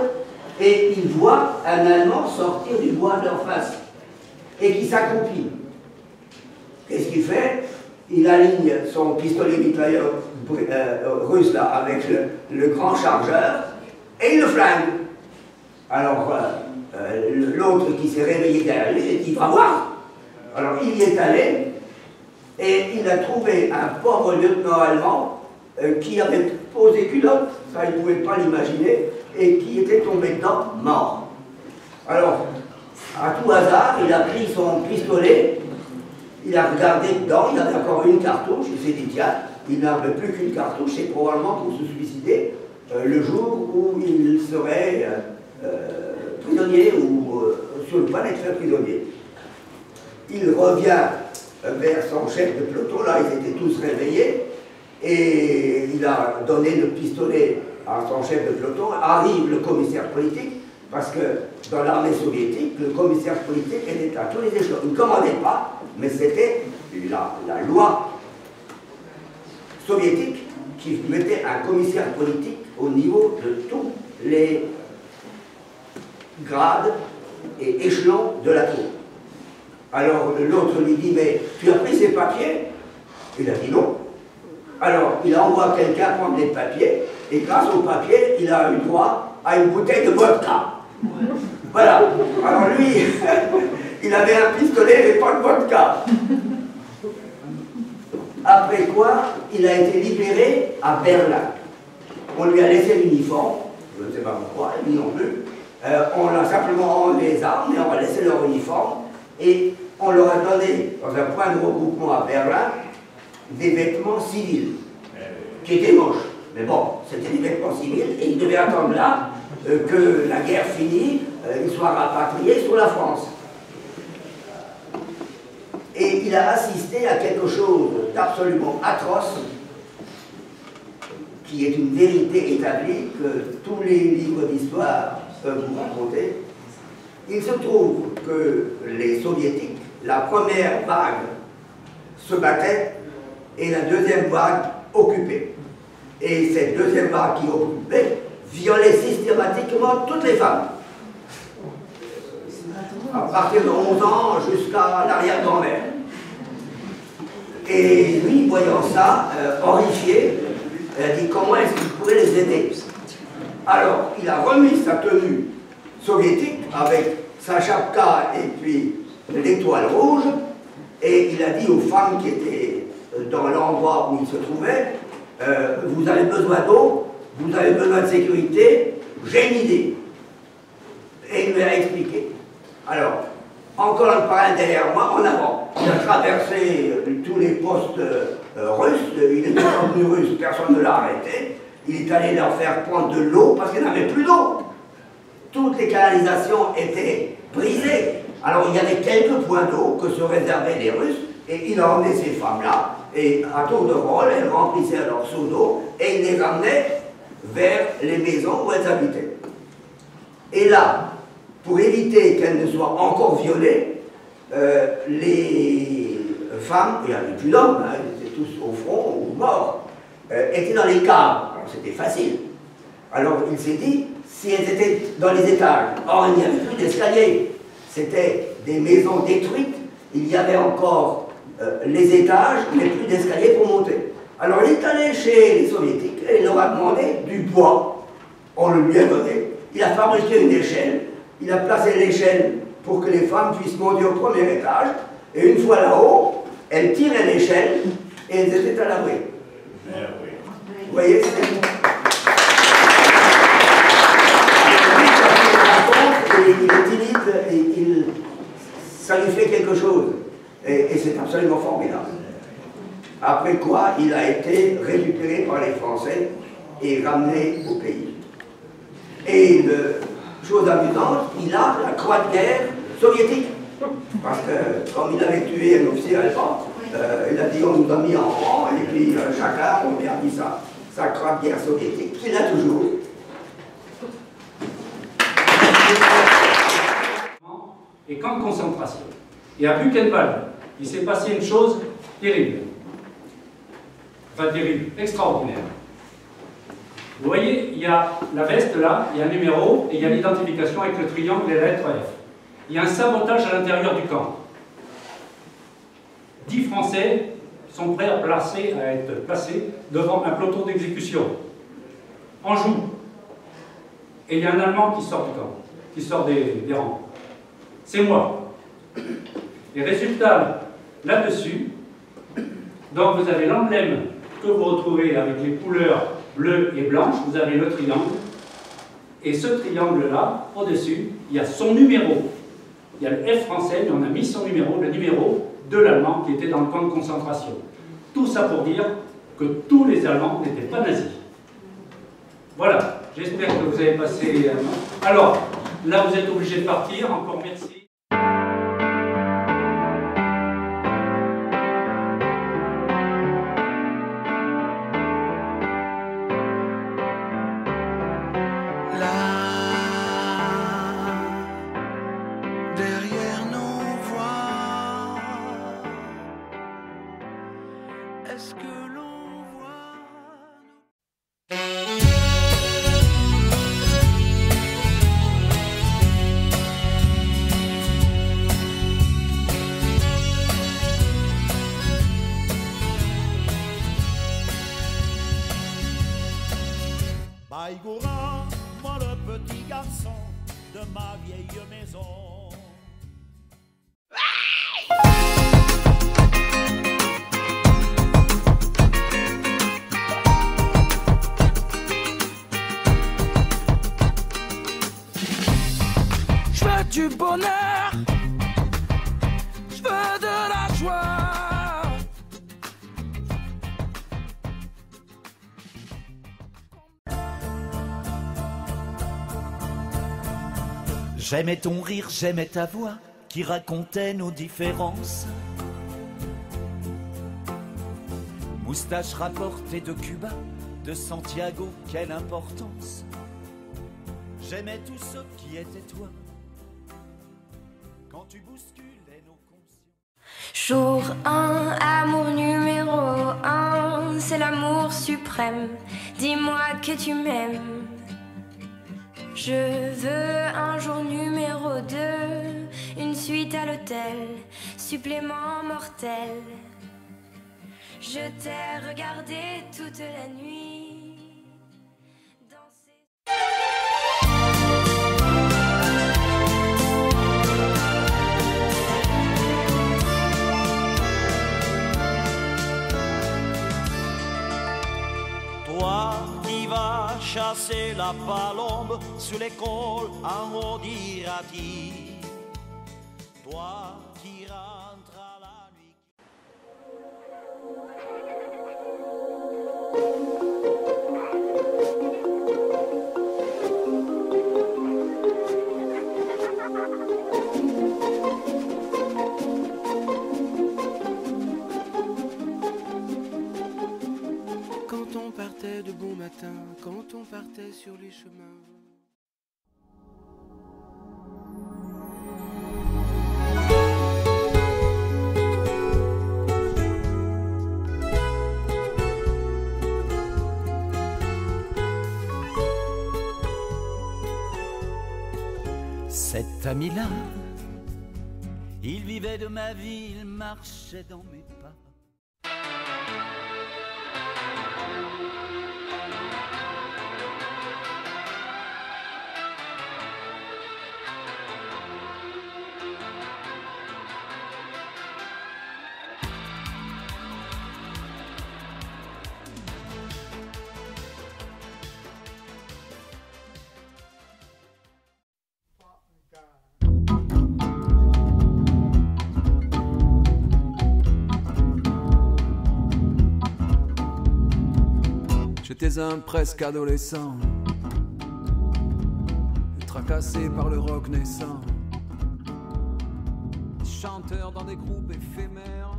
et il voit un Allemand sortir du bois de leur face, et qui s'accroupit. Qu'est-ce qu'il fait? il aligne son pistolet mitrailleur russe là, avec le grand chargeur, et il le flingue. Alors, l'autre qui s'est réveillé derrière lui, il dit, va voir. Alors, il y est allé, et il a trouvé un pauvre lieutenant allemand qui avait posé culotte, ça il ne pouvait pas l'imaginer, et qui était tombé dedans, mort. Alors, à tout hasard, il a pris son pistolet, il a regardé dedans, il avait encore une cartouche, il s'est dit, tiens, il n'avait plus qu'une cartouche, c'est probablement pour se suicider le jour où il serait prisonnier ou sur le point d'être fait prisonnier. Il revient vers son chef de peloton, là ils étaient tous réveillés, et il a donné le pistolet à son chef de peloton. Arrive le commissaire politique, parce que dans l'armée soviétique, le commissaire politique était à tous les échelons. Il ne commandait pas, mais c'était la loi soviétique qui mettait un commissaire politique au niveau de tous les grades et échelons de la tour. Alors l'autre lui dit, mais tu as pris ces papiers? Il a dit non. Alors il envoie quelqu'un prendre les papiers, et grâce aux papiers, il a eu droit à une bouteille de vodka. Voilà. Alors lui, il avait un pistolet mais pas de vodka. Après quoi, il a été libéré à Berlin. On lui a laissé l'uniforme, je ne sais pas pourquoi, lui non plus. On a simplement enlevé les armes, et on a laissé leur uniforme, et on leur a donné, dans un point de regroupement à Berlin, des vêtements civils, qui étaient moches. Mais bon, c'était des vêtements civils, et ils devaient attendre là que la guerre finisse, ils soient rapatriés sur la France. Et il a assisté à quelque chose d'absolument atroce, qui est une vérité établie que tous les livres d'histoire peuvent vous raconter. Il se trouve que les soviétiques, la première vague se battait et la deuxième vague occupait. Et cette deuxième vague qui occupait violait systématiquement toutes les femmes. À partir de 11 ans jusqu'à l'arrière-grand-mère. Et lui, voyant ça, horrifié, il a dit comment est-ce qu'il pourrait les aider. Alors, il a remis sa tenue soviétique avec sa chapka et puis l'étoile rouge, et il a dit aux femmes qui étaient dans l'endroit où il se trouvait, vous avez besoin d'eau, vous avez besoin de sécurité, j'ai une idée. Et il lui a expliqué. Alors, encore un parrain derrière moi, en avant. Il a traversé tous les postes russes, il était revenu russe, personne ne l'a arrêté. Il est allé leur faire prendre de l'eau parce qu'il n'avait plus d'eau. Toutes les canalisations étaient brisées. Alors il y avait quelques points d'eau que se réservaient les Russes, et il a emmené ces femmes-là, et à tour de rôle, elles remplissaient leurs seaux d'eau, et il les ramenait vers les maisons où elles habitaient. Et là, pour éviter qu'elles ne soient encore violées, les femmes, il n'y avait plus d'hommes, hein, ils étaient tous au front ou morts, étaient dans les caves. Alors c'était facile. Alors il s'est dit, si elles étaient dans les étages, or il n'y avait plus d'escalier, c'était des maisons détruites, il y avait encore les étages, mais plus d'escalier pour monter. Alors il est allé chez les soviétiques et il leur a demandé du bois. On le lui a donné. Il a fabriqué une échelle, il a placé l'échelle pour que les femmes puissent monter au premier étage, et une fois là-haut, elles tiraient l'échelle et elles étaient à l'abri. Vous voyez, ça lui fait quelque chose, et c'est absolument formidable. Après quoi, il a été récupéré par les Français et ramené au pays. Et chose amusante, il a la croix de guerre soviétique, parce que comme il avait tué un officier allemand, il a dit on nous a mis en rang, et puis chacun on lui a mis sa croix de guerre soviétique, qu'il a toujours. Et camp de concentration. Et à Buchenwald, il s'est passé une chose terrible. Enfin terrible, extraordinaire. Vous voyez, il y a la veste là, il y a un numéro, et il y a l'identification avec le triangle et la lettre F. Il y a un sabotage à l'intérieur du camp. 10 Français sont prêts à être placés devant un peloton d'exécution. En joue. Et il y a un Allemand qui sort du camp, qui sort des rangs. C'est moi. Et résultat, là-dessus, donc vous avez l'emblème que vous retrouvez avec les couleurs bleues et blanches, vous avez le triangle, et ce triangle-là, au-dessus, il y a son numéro. Il y a le F français, mais on a mis son numéro, le numéro de l'Allemand qui était dans le camp de concentration. Tout ça pour dire que tous les Allemands n'étaient pas nazis. Voilà, j'espère que vous avez passé... Alors, là vous êtes obligé de partir, encore merci. Baïgoura, moi le petit garçon de ma vieille maison. Je veux du bonheur, je veux de la joie. J'aimais ton rire, j'aimais ta voix qui racontait nos différences. Moustache rapportée de Cuba, de Santiago, quelle importance. J'aimais tout ce qui était toi, quand tu bousculais nos consciences. Jour 1, amour numéro 1, c'est l'amour suprême. Dis-moi que tu m'aimes. Je veux un jour numéro 2, une suite à l'hôtel, supplément mortel. Je t'ai regardé toute la nuit danser. Toi qui vas chasser la palombe sur l'école arrondirati. Toi qui rentres à la nuit. Quand on partait de bon matin, quand on partait sur les chemins. Cet ami-là, il vivait de ma vie, il marchait dans mes pas. J'étais un presque adolescent, tracassé par le rock naissant, chanteur dans des groupes éphémères.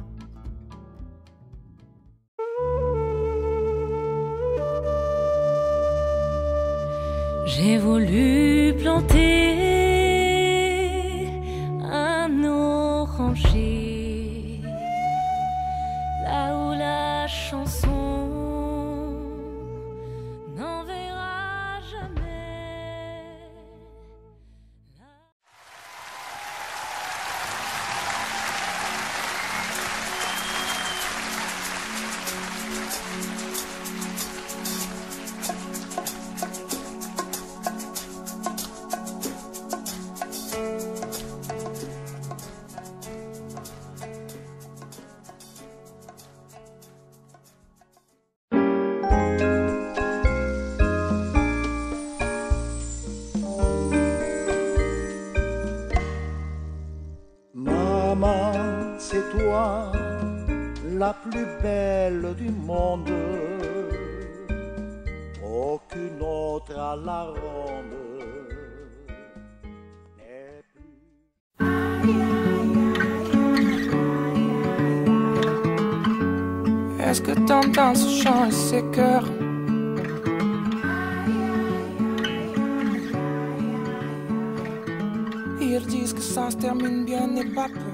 J'ai voulu planter un oranger là où la chanson n'enverra jamais. là la ronde n'est plus. Est-ce que t'entends ce chant et ces cœurs? Ils disent que ça se termine bien, n'aie pas peur.